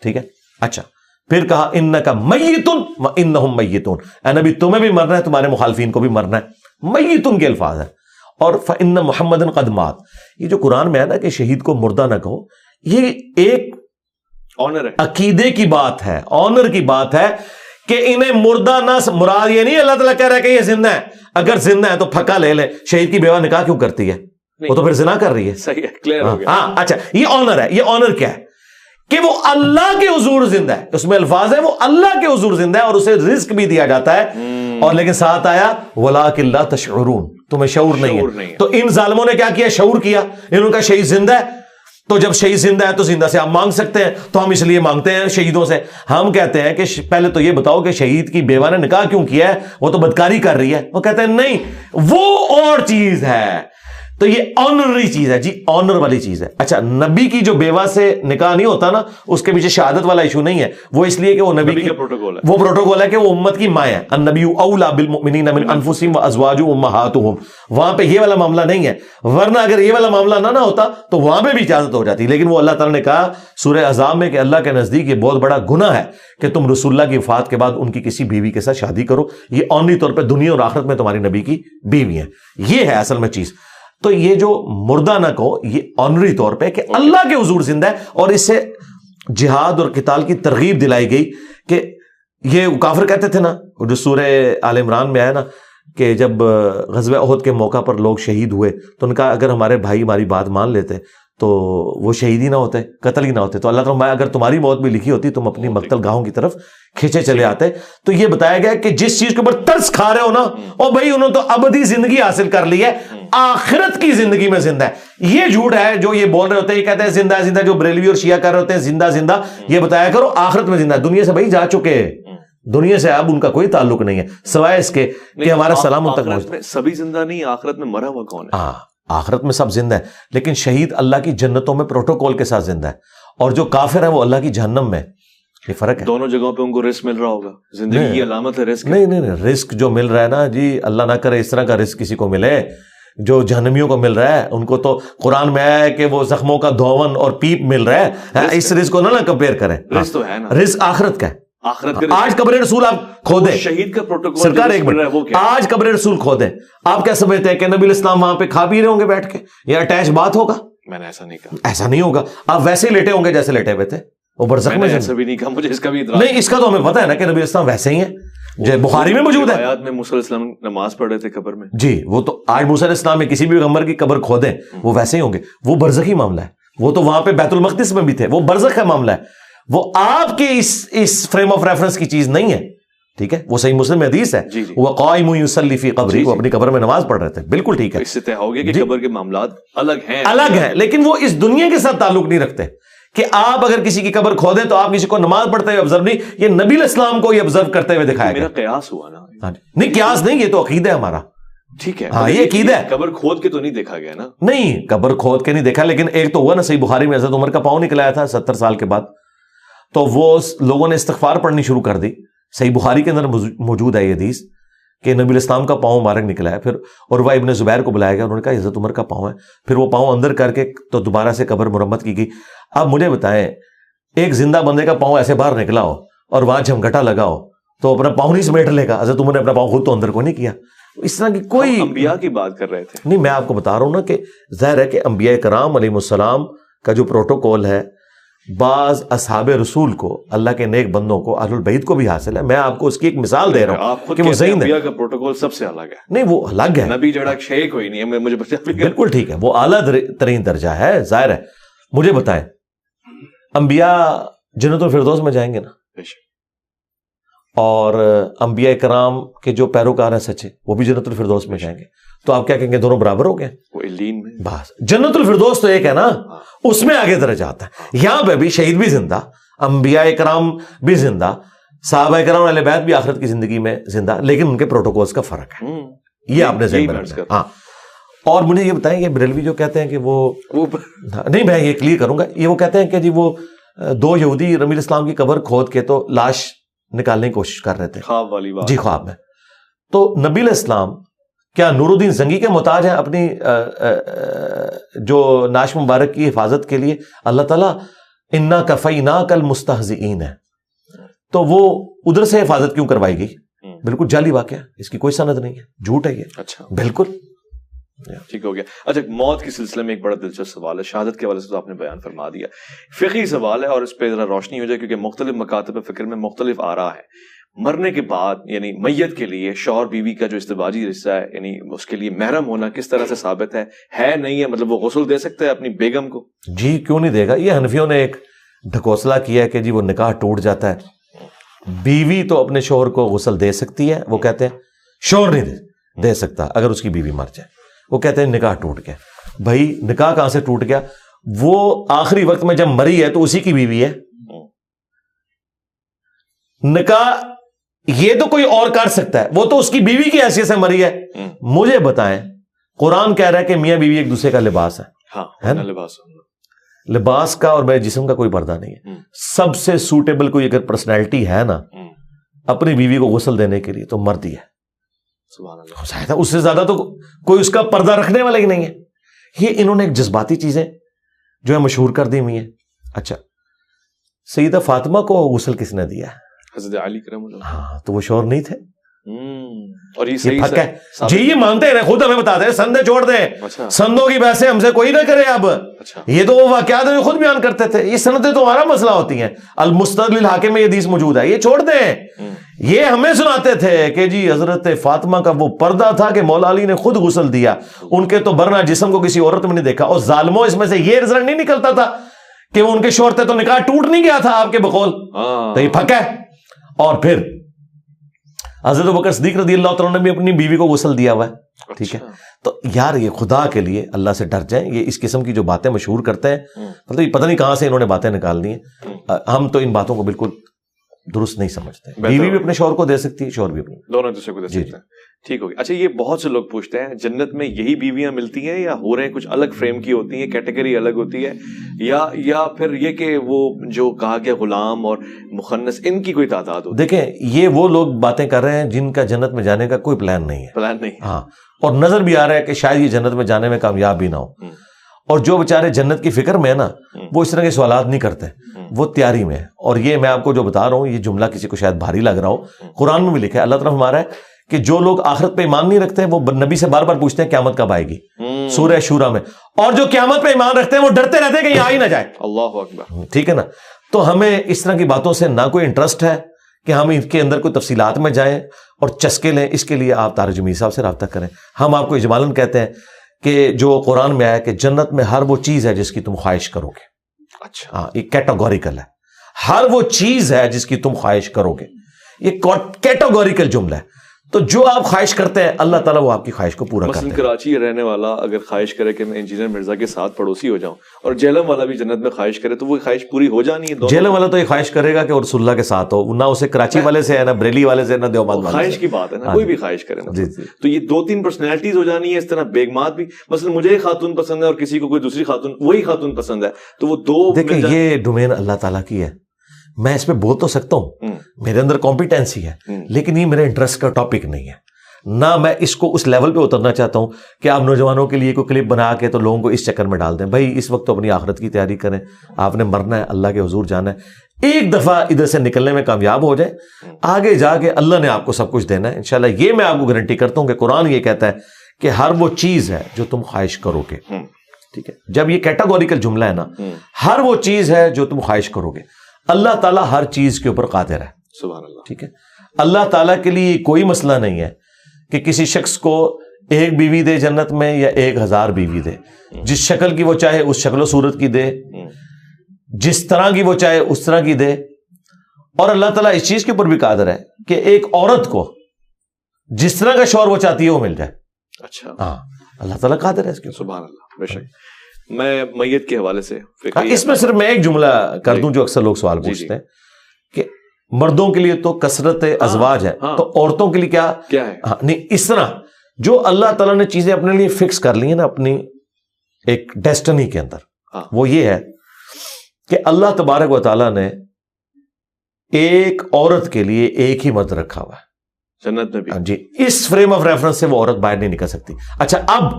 Speaker 2: ٹھیک ہے. اچھا پھر کہا انک میت وانہم میتون, اے نبی تمہیں بھی مرنا ہے تمہارے مخالفین کو بھی مرنا ہے. میتون کے الفاظ ہیں. اور فإن محمدًا قد مات, یہ جو قرآن میں ہے نا کہ شہید کو مردہ نہ کہو, یہ ایک
Speaker 1: آنر ہے,
Speaker 2: عقیدے کی بات ہے, آنر کی بات ہے کہ انہیں مردہ نہ مراد یہ نہیں اللہ تعالیٰ کہہ رہا ہے کہ یہ زندہ ہے. اگر زندہ ہے تو پھکا لے لے. شہید کی بیوہ نکاح کیوں کرتی ہے؟ وہ تو پھر زنا کر رہی ہے.
Speaker 1: صحیح ہے, کلیئر ہو گیا.
Speaker 2: ہاں اچھا یہ آنر ہے. یہ آنر کیا ہے کہ وہ اللہ کے حضور زندہ ہے. اس میں الفاظ ہے وہ اللہ کے حضور زندہ ہے اور اسے رزق بھی دیا جاتا ہے. اور لیکن ساتھ آیا وَلَٰكِن لَا تَشْعُرُونَ, تمہیں شعور نہیں ہے. تو ان ظالموں نے کیا کیا؟ شعور کیا. انہوں نے کہا شہید زندہ ہے, تو جب شہید زندہ ہے تو زندہ سے آپ مانگ سکتے ہیں, تو ہم اس لیے مانگتے ہیں شہیدوں سے. ہم کہتے ہیں کہ پہلے تو یہ بتاؤ کہ شہید کی بیوہ نے نکاح کیوں کیا ہے, وہ تو بدکاری کر رہی ہے. وہ کہتے ہیں نہیں وہ اور چیز ہے. تو یہ آنرری چیز ہے جی, آنر والی چیز ہے. اچھا نبی کی جو بیوہ سے نکاح نہیں ہوتا نا, اس کے پیچھے شہادت والا ایشو نہیں ہے. وہ اس لیے کہ وہ نبی کا
Speaker 1: پروٹوکول ہے,
Speaker 2: وہ پروٹوکول ہے کہ وہ امت کی ماں ہے. النبی اولی بالمؤمنین من انفسہم وازواجہ امہاتہم. وہاں پہ یہ والا معاملہ نہیں ہے, ورنہ اگر یہ والا معاملہ نہ ہوتا تو وہاں پہ بھی اجازت ہو جاتی. لیکن وہ اللہ تعالیٰ نے کہا سورہ احزاب میں کہ اللہ کے نزدیک یہ بہت بڑا گناہ ہے کہ تم رسول اللہ کی وفات کے بعد ان کی کسی بیوی کے ساتھ شادی کرو. یہ آنری طور پہ دنیا اور آخرت میں تمہاری نبی کی بیوی ہیں. یہ ہے اصل میں چیز. تو یہ جو مردہ نہ کہو یہ آنری طور پہ کہ اللہ کے حضور زندہ ہے. اور اس سے جہاد اور قتال کی ترغیب دلائی گئی کہ یہ کافر کہتے تھے نا, جو سورہ آل عمران میں آیا نا کہ جب غزوہ احد کے موقع پر لوگ شہید ہوئے تو ان کا اگر ہمارے بھائی ہماری بات مان لیتے تو وہ شہید ہی نہ ہوتے, قتل ہی نہ ہوتے. تو اللہ تعالیٰ اگر تمہاری موت بھی لکھی ہوتی تم اپنی مقتل گاہوں کی طرف کھینچے چلے آتے. تو یہ بتایا گیا کہ جس چیز کے اوپر ترس کھا رہے ہو نا, اور بھائی انہوں نے تو ابدی زندگی حاصل کر لی ہے, آخرت کی زندگی میں زندہ ہے. یہ جھوٹ ہے جو یہ بول رہے ہوتے ہیں, یہ کہتے ہیں زندہ زندہ, جو بریلوی اور شیعہ کر رہے ہوتے ہیں زندہ زندہ. یہ بتایا کرو آخرت میں زندہ ہے. دنیا سے بھائی جا چکے, دنیا سے اب ان کا کوئی تعلق نہیں ہے سوائے اس کے کہ ہمارا سلام ان تک پہنچتا ہے.
Speaker 1: سبھی زندہ نہیں, آخرت میں مرا ہوا کون ہے؟
Speaker 2: ہاں آخرت میں سب زندہ ہے, لیکن شہید اللہ کی جنتوں میں پروٹوکول کے ساتھ زندہ ہے, اور جو کافر ہے وہ اللہ کی جہنم میں. یہ فرق ہے.
Speaker 1: دونوں جگہوں پہ ان کو رزق مل رہا ہوگا, زندگی کی علامت ہے رزق.
Speaker 2: نہیں رزق جو مل رہا ہے نا جی, اللہ نہ کرے اس طرح کا رزق کسی کو ملے جو جہنمیوں کو مل رہا ہے. ان کو تو قرآن میں آیا ہے کہ وہ زخموں کا دھون اور پیپ مل رہا ہے. اس رزق کو نہ کمپیئر کریں.
Speaker 1: رزق تو ہے نا,
Speaker 2: رزق آخرت کا ہے.
Speaker 1: آخرت
Speaker 2: آج قبر رسول آپ کھودیں,
Speaker 1: شہید کا پروٹوکول
Speaker 2: سرکار ایک منٹ, آج قبر رسول کھودیں, آپ کیا سمجھتے ہیں کہ نبی الاسلام وہاں پہ کھا پی رہے ہوں گے بیٹھ کے, یا اٹیچ بات ہوگا؟
Speaker 1: میں نے ایسا نہیں کہا. ایسا
Speaker 2: نہیں ہوگا. آپ ویسے ہی لیٹے ہوں گے جیسے لیٹے ہوئے تھے, وہ برزخ میں.
Speaker 1: ایسا بھی نہیں کہا, مجھے اس کا بھی اعتراض
Speaker 2: نہیں. اس کا تو ہمیں پتہ ہے نا کہ نبی الاسلام ویسے ہی ہیں, جو بخاری میں موجود ہے.
Speaker 1: آیات میں موسیٰ علیہ السلام نماز پڑھ رہے تھے قبر میں.
Speaker 2: جی وہ تو آج موسیٰ علیہ السلام میں کسی بھی پیغمبر کی قبر کھودیں وہ ویسے ہی ہوں گے. وہ برزخی معاملہ ہے. وہ تو وہاں پہ بیت المقدس میں بھی تھے, وہ برزخ کا معاملہ ہے. وہ آپ کے اس فریم آف ریفرنس کی چیز نہیں ہے. ٹھیک ہے, وہ صحیح مسلم میں حدیث ہے, وہ قائم یصلی فی قبری, وہ اپنی قبر میں نماز پڑھ رہے تھے, بالکل ٹھیک ہے.
Speaker 1: اس سے طے ہو گیا کہ قبر کے معاملات الگ ہیں,
Speaker 2: لیکن وہ اس دنیا کے ساتھ تعلق نہیں رکھتے کہ آپ اگر کسی کی قبر کھودیں تو آپ کسی کو نماز پڑھتے ہوئے آبزرو نہیں, یہ نبی علیہ السلام کو یہ آبزرو کرتے ہوئے دکھایا گیا.
Speaker 1: میرا قیاس ہوا نا,
Speaker 2: نہیں قیاس نہیں, یہ تو عقیدہ ہے ہمارا.
Speaker 1: ٹھیک ہے,
Speaker 2: ہاں یہ عقیدہ ہے.
Speaker 1: قبر کھود کے تو نہیں دیکھا گیا نا؟
Speaker 2: نہیں قبر کھود کے نہیں دیکھا, لیکن ایک تو ہوا نا صحیح بخاری میں حضرت عمر کا پاؤں نکلایا تھا 70 سال کے بعد, تو وہ لوگوں نے استغفار پڑھنی شروع کر دی. صحیح بخاری کے اندر موجود ہے یہ حدیث کہ نبی الاسلام کا پاؤں مبارک نکلا ہے. پھر عروہ ابن زبیر کو بلایا گیا, انہوں نے کہا حضرت عمر کا پاؤں ہے. پھر وہ پاؤں اندر کر کے تو دوبارہ سے قبر مرمت کی گئی. اب مجھے بتائیں, ایک زندہ بندے کا پاؤں ایسے باہر نکلا ہو اور وہاں جھمگٹا لگا ہو تو اپنا پاؤں نہیں سمیٹ لے گا. حضرت عمر نے اپنا پاؤں خود تو اندر کو نہیں کیا. اس طرح کی کوئی
Speaker 1: انبیاء کی بات کر رہے تھے.
Speaker 2: نہیں, میں آپ کو بتا رہا ہوں نا کہ ظاہر ہے کہ انبیاء کرام علیہ السلام کا جو پروٹوکول ہے, بعض اصحاب رسول کو, اللہ کے نیک بندوں کو, اہل البیت کو بھی حاصل ہے. میں آپ کو اس کی ایک مثال دے رہا ہوں کہ وہ صحیح
Speaker 1: انبیاء کا پروٹوکول سب سے الگ ہے.
Speaker 2: نہیں وہ الگ ہے,
Speaker 1: نبی جڑا شے کوئی نہیں ہے, مجھے
Speaker 2: بالکل ٹھیک ہے, وہ اعلیٰ ترین درجہ ہے. ظاہر ہے, مجھے بتائیں انبیاء جنت الفردوس میں جائیں گے نا, اور انبیاء کرام کے جو پیروکار ہیں سچے وہ بھی جنت الفردوس میں جائیں گے, تو آپ کیا کہیں گے دونوں برابر ہو گئے؟ بس جنت الفردوس تو ایک ہے نا, اس میں آگے درجہ آتا ہے. یہاں پہ بھی شہید بھی زندہ, انبیاء کرام بھی زندہ, صحابہ کرام اہل بیت بھی آخرت کی زندگی میں زندہ, لیکن ان کے پروٹوکولز کا فرق ہے. یہ آپ نے ذہن میں رکھنا. ہاں, اور مجھے یہ بتائیں, یہ بریلوی جو کہتے ہیں کہ وہ نہیں, میں یہ کلیئر کروں گا, یہ وہ کہتے ہیں کہ جی وہ 2 یہودی نبی اسلام کی قبر کھود کے تو لاش نکالنے کی کوشش کر رہے تھے,
Speaker 1: خواب والی بات.
Speaker 2: جی خواب میں. تو نبی علیہ السلام کیا نور الدین زنگی کے محتاج ہیں اپنی جو ناش مبارک کی حفاظت کے لیے؟ اللہ تعالیٰ انا کفیناک المستہزئین ہے, تو وہ ادھر سے حفاظت کیوں کروائی گئی؟ بالکل جعلی واقعہ, اس کی کوئی سند نہیں ہے, جھوٹ ہے یہ.
Speaker 1: اچھا
Speaker 2: بالکل
Speaker 1: ٹھیک ہو گیا. اچھا, موت کے سلسلے میں ایک بڑا دلچسپ سوال ہے, شہادت کے حوالے سے تو آپ نے بیان فرما دیا, فقہی سوال ہے اور اس پہ ذرا روشنی ہو جائے کیونکہ مختلف مکاتب فکر میں مختلف آراء ہے. مرنے کے بعد یعنی میت کے لیے شوہر بیوی کا جو ازدواجی رشتہ ہے, یعنی اس کے لیے محرم ہونا کس طرح سے ثابت ہے نہیں ہے؟ مطلب وہ غسل دے سکتا ہے اپنی بیگم کو؟
Speaker 2: جی کیوں نہیں دے گا. یہ حنفیوں نے ایک ڈھکوسلا کیا ہے کہ جی وہ نکاح ٹوٹ جاتا ہے, بیوی تو اپنے شوہر کو غسل دے سکتی ہے, وہ کہتے ہیں شوہر نہیں دے سکتا اگر اس کی بیوی مر جائے. وہ کہتے ہیں نکاح ٹوٹ گیا. بھائی نکاح کہاں سے ٹوٹ گیا؟ وہ آخری وقت میں جب مری ہے تو اسی کی بیوی ہے. نکاح یہ تو کوئی اور کر سکتا ہے, وہ تو اس کی بیوی کی حیثیت سے مری ہے. مجھے بتائیں, قرآن کہہ رہا ہے کہ میاں بیوی ایک دوسرے کا لباس ہے نا, لباس کا اور میرے جسم کا کوئی پردہ نہیں ہے. سب سے سوٹیبل کوئی اگر پرسنالٹی ہے نا اپنی بیوی کو غسل دینے کے لیے تو مرد ہی ہے. اس سے زیادہ تو کوئی اس کا پردہ رکھنے والا ہی نہیں ہے. یہ انہوں نے ایک جذباتی چیزیں جو ہے مشہور کر دی ہوئی ہیں. اچھا, سیدہ فاطمہ کو غسل کس نے دیا؟
Speaker 1: حضرت علی کرم اللہ.
Speaker 2: ہاں, تو وہ شوہر نہیں تھے.
Speaker 1: اور یہ
Speaker 2: پھک ہے جی, یہ مانتے ہیں, خود ہمیں بتاتے ہیں سندیں چھوڑ دیں, سندوں کی بحثیں ہم سے کوئی نہ کرے. اب یہ تو وہ واقعات ہیں جو خود بیان کرتے تھے, یہ سندیں تو ہمارا مسئلہ ہوتی ہیں. المستدل للحاکم میں یہ حدیث موجود ہے, یہ چھوڑ دیں. یہ ہمیں سناتے تھے کہ جی حضرت فاطمہ کا وہ پردہ تھا کہ مولا علی نے خود غسل دیا, ان کے تو برنا جسم کو کسی عورت میں نہیں دیکھا. اور ظالموں, اس میں سے یہ رزلٹ نہیں نکلتا تھا کہ وہ ان کے شوہر تھے تو نکاح ٹوٹ نہیں گیا تھا آپ کے بقول, تو یہ پھک ہے. اور پھر حضرت بکر صدیق رضی اللہ تعالیٰ نے بھی اپنی بیوی کو غسل دیا ہوا ہے. ٹھیک ہے, تو یار یہ خدا کے لیے اللہ سے ڈر جائیں. یہ اس قسم کی جو باتیں مشہور کرتے ہیں, مطلب یہ پتہ نہیں کہاں سے انہوں نے باتیں نکال دی ہیں. ہم تو ان باتوں کو بالکل درست نہیں سمجھتے. بیوی بھی اپنے شوہر کو دے سکتی ہے, شوہر بھی اپنے,
Speaker 1: دونوں دوسرے کو دے سکتے ہیں. ٹھیک ہو گیا. اچھا, یہ بہت سے لوگ پوچھتے ہیں جنت میں یہی بیویاں ملتی ہیں یا ہو رہے ہیں کچھ الگ فریم کی ہوتی ہیں, کیٹیگری الگ ہوتی ہے, یا پھر یہ کہ وہ جو کہا گیا غلام اور مخنث ان کی کوئی تعداد ہوتی ہے؟
Speaker 2: دیکھیں, یہ وہ لوگ باتیں کر رہے ہیں جن کا جنت میں جانے کا کوئی پلان نہیں ہے.
Speaker 1: پلان نہیں.
Speaker 2: ہاں, اور نظر بھی آ رہا ہے کہ شاید یہ جنت میں جانے میں کامیاب بھی نہ ہو. اور جو بیچارے جنت کی فکر میں ہے نا, وہ اس طرح کے سوالات نہیں کرتے, وہ تیاری میں ہے. اور یہ میں آپ کو جو بتا رہا ہوں, یہ جملہ کسی کو شاید بھاری لگ رہا ہو, قرآن میں بھی لکھا ہے, اللہ تعالیٰ ہمارا ہے کہ جو لوگ آخرت پہ ایمان نہیں رکھتے ہیں وہ نبی سے بار بار پوچھتے ہیں قیامت کب آئے گی, سورہ شورا میں. اور جو قیامت پہ ایمان رکھتے ہیں وہ ڈرتے رہتے ہیں کہ یہ آ ہی نہ جائے.
Speaker 1: اللہ اکبر.
Speaker 2: ٹھیک ہے نا. تو ہمیں اس طرح کی باتوں سے نہ کوئی انٹرسٹ ہے کہ ہم ان کے اندر کوئی تفصیلات میں جائیں اور چسکے لیں. اس کے لیے آپ طارق جمیل صاحب سے رابطہ کریں. ہم آپ کو اجمالاً کہتے ہیں کہ جو قرآن میں آیا کہ جنت میں ہر وہ چیز ہے جس کی تم خواہش کرو گے. اچھا, ہاں, یہ کیٹاگوریکل ہے. ہر وہ چیز ہے جس کی تم خواہش کرو گے. یہ کیٹاگوریکل جملہ ہے. تو جو آپ خواہش کرتے ہیں اللہ تعالیٰ وہ آپ کی خواہش کو پورا کرتے ہیں.
Speaker 1: کراچی رہنے والا اگر خواہش کرے کہ میں انجینئر مرزا کے ساتھ پڑوسی ہو جاؤں, اور جہلم والا بھی جنت میں خواہش کرے, تو وہ خواہش پوری ہو جانی ہے.
Speaker 2: جہلم والا تو یہ خواہش کرے گا کہ رسول اللہ کے ساتھ ہو, نہ اسے کراچی والے سے ہے, نہ بریلی والے سے, نہ دیوبند والے سے.
Speaker 1: خواہش کی بات ہے نا, کوئی بھی خواہش کرے نا. تو یہ 2-3 پرسنالٹیز ہو جانی ہے. اس طرح بیگمات بھی, مثلا مجھے ایک خاتون پسند ہے اور کسی کو کوئی دوسری خاتون, وہی خاتون پسند ہے, تو وہ دو.
Speaker 2: دیکھیں یہ ڈومین اللہ تعالیٰ کی ہے, میں اس پہ بول تو سکتا ہوں, میرے اندر کمپیٹنسی ہے, لیکن یہ میرے انٹرسٹ کا ٹاپک نہیں ہے. نہ میں اس کو اس لیول پہ اترنا چاہتا ہوں کہ آپ نوجوانوں کے لیے کوئی کلپ بنا کے تو لوگوں کو اس چکر میں ڈال دیں. بھائی اس وقت تو اپنی آخرت کی تیاری کریں, آپ نے مرنا ہے, اللہ کے حضور جانا ہے. ایک دفعہ ادھر سے نکلنے میں کامیاب ہو جائے, آگے جا کے اللہ نے آپ کو سب کچھ دینا ہے انشاءاللہ. یہ میں آپ کو گارنٹی کرتا ہوں کہ قرآن یہ کہتا ہے کہ ہر وہ چیز ہے جو تم خواہش کرو گے. ٹھیک ہے, جب یہ کیٹاگوریکل جملہ ہے نا, ہر وہ چیز ہے جو تم خواہش کرو گے, اللہ تعالیٰ ہر چیز کے اوپر قادر ہے.
Speaker 1: سبحان اللہ.
Speaker 2: ٹھیک ہے, اللہ تعالیٰ کے لیے کوئی مسئلہ نہیں ہے کہ کسی شخص کو 1 بیوی دے جنت میں یا 1000 بیوی دے, جس شکل کی وہ چاہے اس شکل و صورت کی دے, جس طرح کی وہ چاہے اس طرح کی دے. اور اللہ تعالیٰ اس چیز کے اوپر بھی قادر ہے کہ ایک عورت کو جس طرح کا شوہر وہ چاہتی ہے وہ مل جائے.
Speaker 1: اچھا,
Speaker 2: ہاں اللہ تعالیٰ قادر ہے اس کے.
Speaker 1: سبحان اللہ. بے شک. میں میت کے حوالے سے
Speaker 2: اس میں صرف میں ایک جملہ کر دوں جو اکثر لوگ سوال پوچھتے ہیں کہ مردوں کے لیے تو کثرت ازواج ہے, تو عورتوں کے لیے کیا ہے؟ نہیں, اس طرح جو اللہ تعالیٰ نے چیزیں اپنے لیے فکس کر لی ہیں نا اپنی ایک ڈیسٹنی کے اندر, وہ یہ ہے کہ اللہ تبارک و تعالیٰ نے ایک عورت کے لیے ایک ہی مرد رکھا ہوا ہے
Speaker 1: جنت میں بھی.
Speaker 2: جی, اس فریم آف ریفرنس سے وہ عورت باہر نہیں نکل سکتی. اچھا, اب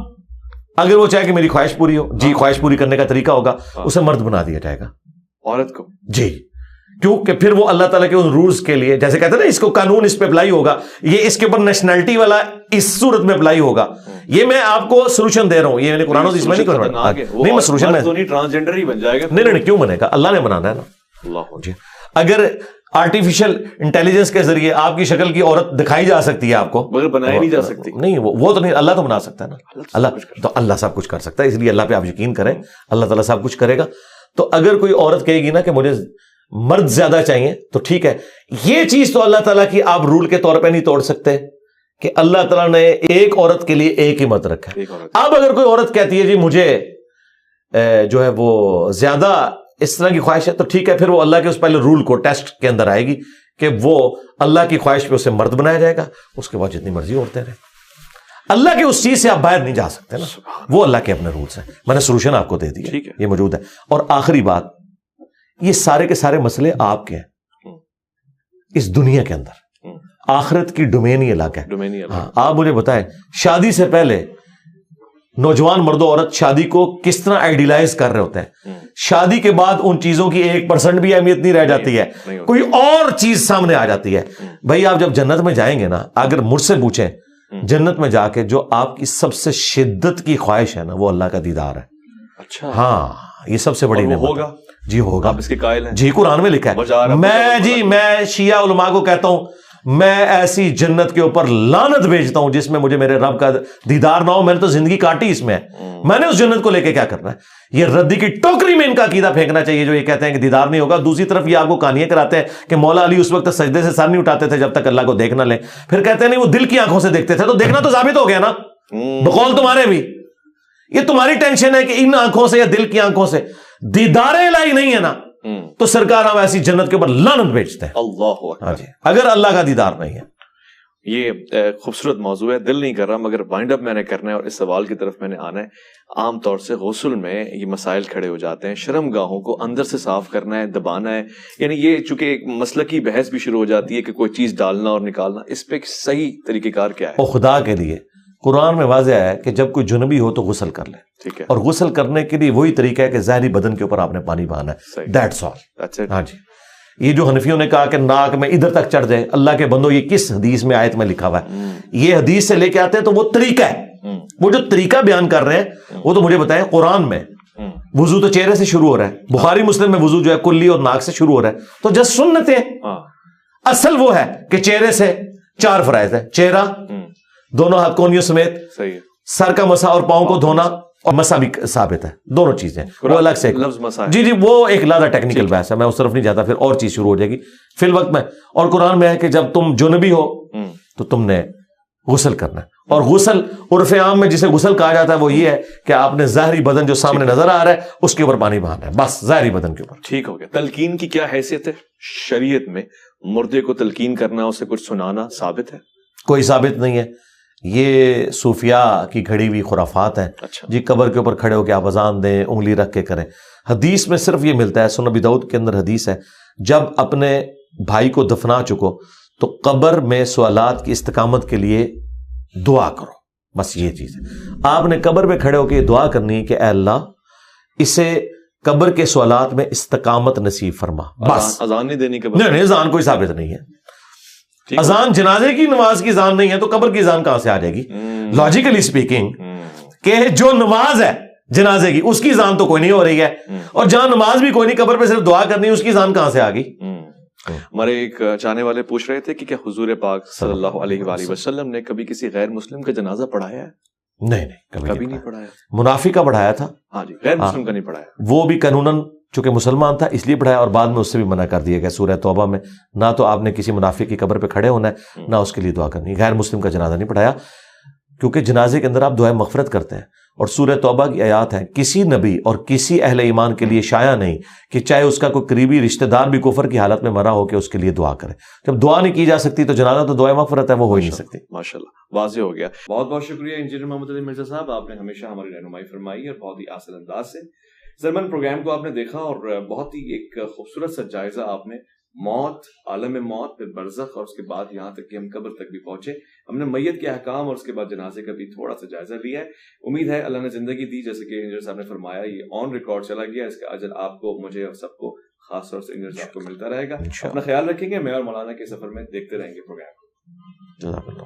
Speaker 2: اگر وہ چاہے کہ میری خواہش پوری ہو, جی خواہش پوری کرنے کا طریقہ ہوگا, اسے مرد بنا دیا جائے گا
Speaker 1: عورت کو.
Speaker 2: جی, کیونکہ پھر وہ اللہ تعالیٰ کے ان رولز کے لیے, جیسے کہتے ہیں نا اس کو قانون اس پہ اپلائی ہوگا, یہ اس کے اوپر نیشنلٹی والا اس صورت میں اپلائی ہوگا. یہ میں آپ کو سولوشن دے رہا ہوں, یہ میں نے قرآن اس میں نہیں کر رہا. نہیں, میں سولوشن میں
Speaker 1: ٹرانسجنڈر ہی بن جائے گا.
Speaker 2: نہیں, کیوں بنے گا, اللہ نے بنانا ہے نا.
Speaker 1: اللہ.
Speaker 2: جی, اگر آرٹیفیشل انٹیلیجنس کے ذریعے آپ کی شکل کی عورت دکھائی جا سکتی ہے آپ کو,
Speaker 1: مگر بنائی نہیں جا سکتی.
Speaker 2: نہیں, وہ تو نہیں, اللہ تو بنا سکتا ہے نا. اللہ سب کچھ کر سکتا ہے, اس لیے اللہ پہ آپ یقین کریں, اللہ تعالیٰ سب کچھ کرے گا. تو اگر کوئی عورت کہے گی نا کہ مجھے مرد زیادہ چاہیے, تو ٹھیک ہے, یہ چیز تو اللہ تعالیٰ کی آپ رول کے طور پہ نہیں توڑ سکتے کہ اللہ تعالیٰ نے ایک عورت کے لیے ایک ہی مرد رکھا ہے. اب اگر کوئی عورت کہتی ہے جی مجھے جو ہے وہ زیادہ اس طرح کی خواہش ہے, تو ٹھیک ہے, پھر وہ اللہ کے اس پہلے رول کو ٹیسٹ کے اندر آئے گی کہ وہ اللہ کی خواہش پہ اسے مرد بنایا جائے گا, اس کے بعد جتنی مرضی عورتیں رہیں. اللہ کے اس چیز سے آپ باہر نہیں جا سکتے نا, وہ اللہ کے اپنے رولز ہیں. میں نے سولوشن آپ کو دے دیا, یہ موجود ہے. اور آخری بات, یہ سارے کے سارے مسئلے آپ کے ہیں اس دنیا کے اندر, آخرت کی ڈومین ہی الگ ہے. ہاں, آپ مجھے بتائیں شادی سے پہلے نوجوان مرد و عورت شادی کو کس طرح آئیڈیلائز کر رہے ہوتے ہیں, شادی کے بعد ان چیزوں کی 1% بھی اہمیت نہیں رہ جاتی ہے, کوئی اور چیز سامنے آ جاتی ہے. بھائی آپ جب جنت میں جائیں گے نا, اگر مجھ سے پوچھیں جنت میں جا کے جو آپ کی سب سے شدت کی خواہش ہے نا, وہ اللہ کا دیدار ہے.
Speaker 1: اچھا,
Speaker 2: ہاں, یہ سب سے بڑی نعمت
Speaker 1: ہوگا.
Speaker 2: جی ہوگا,
Speaker 1: آپ اس کے قائل ہیں.
Speaker 2: جی قرآن میں لکھا ہے. میں شیعہ علماء کو کہتا ہوں, میں ایسی جنت کے اوپر لعنت بھیجتا ہوں جس میں مجھے میرے رب کا دیدار نہ ہو. میں نے تو زندگی کاٹی اس میں, میں نے اس جنت کو لے کے کیا کرنا ہے. یہ ردی کی ٹوکری میں ان کا عقیدہ پھینکنا چاہیے جو یہ کہتے ہیں کہ دیدار نہیں ہوگا. دوسری طرف یہ آپ کو کہانیاں کراتے ہیں کہ مولا علی اس وقت سجدے سے سر نہیں اٹھاتے تھے جب تک اللہ کو دیکھ نہ لیں. پھر کہتے ہیں نہیں وہ دل کی آنکھوں سے دیکھتے تھے, تو دیکھنا تو ثابت ہو گیا نا بقول تمہارے بھی. یہ تمہاری ٹینشن ہے کہ ان آنکھوں سے یا دل کی آنکھوں سے دیدار الہی نہیں ہے نا, تو سرکار ہم ایسی جنت کے اوپر لعنت بھیجتے ہیں.
Speaker 1: اللہ اکبر.
Speaker 2: اگر اللہ کا دیدار نہیں ہے.
Speaker 1: یہ خوبصورت موضوع ہے, دل نہیں کر رہا مگر وائنڈ اپ میں نے کرنا ہے اور اس سوال کی طرف میں نے آنا ہے. عام طور سے غسل میں یہ مسائل کھڑے ہو جاتے ہیں, شرم گاہوں کو اندر سے صاف کرنا ہے, دبانا ہے, یعنی یہ چونکہ ایک مسلکی بحث بھی شروع ہو جاتی ہے کہ کوئی چیز ڈالنا اور نکالنا, اس پہ صحیح طریقہ کار کیا ہے؟
Speaker 2: اور خدا کے لیے قرآن میں واضح ہے کہ جب کوئی جنبی ہو تو غسل کر لے,
Speaker 1: ٹھیک ہے,
Speaker 2: اور غسل کرنے کے لیے وہی طریقہ ہے کہ ظاہری بدن کے اوپر آپ نے پانی بہانا ہے. That's all. ہاں جی, یہ جو حنفیوں نے کہا کہ ناک میں ادھر تک چڑھ جائے, اللہ کے بندو یہ کس حدیث میں آیت میں لکھا ہوا ہے؟ یہ حدیث سے لے کے آتے ہیں تو وہ طریقہ ہے, وہ جو طریقہ بیان کر رہے ہیں وہ تو مجھے بتائیں قرآن میں وضو تو چہرے سے شروع ہو رہا ہے, بخاری مسلم میں وضو جو ہے کلی اور ناک سے شروع ہو رہا ہے, تو جس سنت ہے اصل وہ ہے کہ چہرے سے 4 فرائض ہے, چہرہ, دونوں ہاتھ کونیوں سمیت, سر کا مسا اور پاؤں کو دھونا, اور مسا بھی ثابت ہے، دونوں چیزیں وہ الگ سے
Speaker 1: لفظ مسا ہے.
Speaker 2: جی وہ ایک لادہ ٹیکنیکل بحث ہے، میں اس طرف نہیں جاتا، پھر اور چیز شروع ہو جائے گی فی الوقت میں. اور قرآن میں ہے کہ جب تم جنبی ہو تو تم نے غسل کرنا ہے. اور غسل عرف عام میں جسے غسل کہا جاتا ہے وہ یہ ہے کہ آپ نے ظاہری بدن جو سامنے نظر آ رہا ہے اس کے اوپر پانی بہانا ہے، بس ظاہری بدن کے اوپر.
Speaker 1: ٹھیک ہو گیا. تلقین کی کیا حیثیت ہے شریعت میں؟ مردے کو تلقین کرنا، اسے کچھ سنانا ثابت ہے؟
Speaker 2: کوئی ثابت نہیں ہے، یہ صوفیاء کی گھڑی ہوئی خرافات ہیں.
Speaker 1: اچھا
Speaker 2: جی قبر کے اوپر کھڑے ہو کے آپ اذان دیں، انگلی رکھ کے کریں. حدیث میں صرف یہ ملتا ہے، سنن ابی داؤد کے اندر حدیث ہے، جب اپنے بھائی کو دفنا چکو تو قبر میں سوالات کی استقامت کے لیے دعا کرو، بس یہ چیز ہے. آپ نے قبر پہ کھڑے ہو کے دعا کرنی ہے کہ اے اللہ اسے قبر کے سوالات میں استقامت نصیب فرما، بس.
Speaker 1: اذان نہیں دینی قبر؟
Speaker 2: نہیں اذان کوئی ثابت نہیں ہے. اذان جنازے کی نماز کی اذان نہیں ہے تو قبر کی اذان کہاں سے آ جائے گی؟ لاجیکلی اسپیکنگ کہ جو نماز ہے جنازے کی اس کی اذان تو کوئی نہیں ہو رہی ہے، اور جہاں نماز بھی کوئی نہیں قبر پہ صرف دعا کرنی ہے، اس کی اذان کہاں سے آ گئی؟
Speaker 1: ہمارے ایک چاہنے والے پوچھ رہے تھے کہ کیا حضور پاک صلی اللہ علیہ وآلہ وسلم نے کبھی کسی غیر مسلم کا جنازہ پڑھایا ہے؟
Speaker 2: نہیں
Speaker 1: کبھی نہیں پڑھایا.
Speaker 2: منافق کا پڑھایا تھا.
Speaker 1: ہاں جی، غیر مسلم کا نہیں پڑھایا.
Speaker 2: وہ بھی قانوناً چونکہ مسلمان تھا اس لیے پڑھایا، اور بعد میں اس سے بھی منع کر دیا گیا سورہ توبہ میں. نہ تو آپ نے کسی منافق کی قبر پہ کھڑے ہونا ہے، نہ اس کے لیے دعا کرنی. غیر مسلم کا جنازہ نہیں پڑھایا، کیونکہ جنازے کے اندر آپ دعائیں مغفرت کرتے ہیں، اور سورہ توبہ کی آیات ہیں کسی نبی اور کسی اہل ایمان کے لیے شایع نہیں کہ چاہے اس کا کوئی قریبی رشتہ دار بھی کفر کی حالت میں مرا ہو کہ اس کے لیے دعا کرے. جب دعا نہیں کی جا سکتی تو جنازہ تو دعائیں مغفرت ہے، وہ ہو ہی نہیں سکتی.
Speaker 1: ماشاءاللہ واضح ہو گیا. بہت بہت شکریہ انجینئر محمد علی مرزا صاحب، آپ نے ہمیشہ ہماری رہنمائی فرمائی اور بہت ہی آسان انداز سے. زرمن پروگرام کو آپ نے دیکھا اور بہت ہی ایک خوبصورت سا جائزہ آپ نے موت، عالم موت، پھر برزخ، اور اس کے بعد یہاں تک کہ ہم قبر تک بھی پہنچے. ہم نے میت کے احکام اور اس کے بعد جنازے کا بھی تھوڑا سا جائزہ لیا ہے. امید ہے اللہ نے زندگی دی، جیسے کہ انجینئر صاحب نے فرمایا یہ آن ریکارڈ چلا گیا، اس کا اجر آپ کو، مجھے اور سب کو، خاص طور سے انجینئر صاحب کو ملتا رہے گا. اپنا خیال رکھیں گے. میں اور مولانا کے سفر میں دیکھتے رہیں گے پروگرام کو.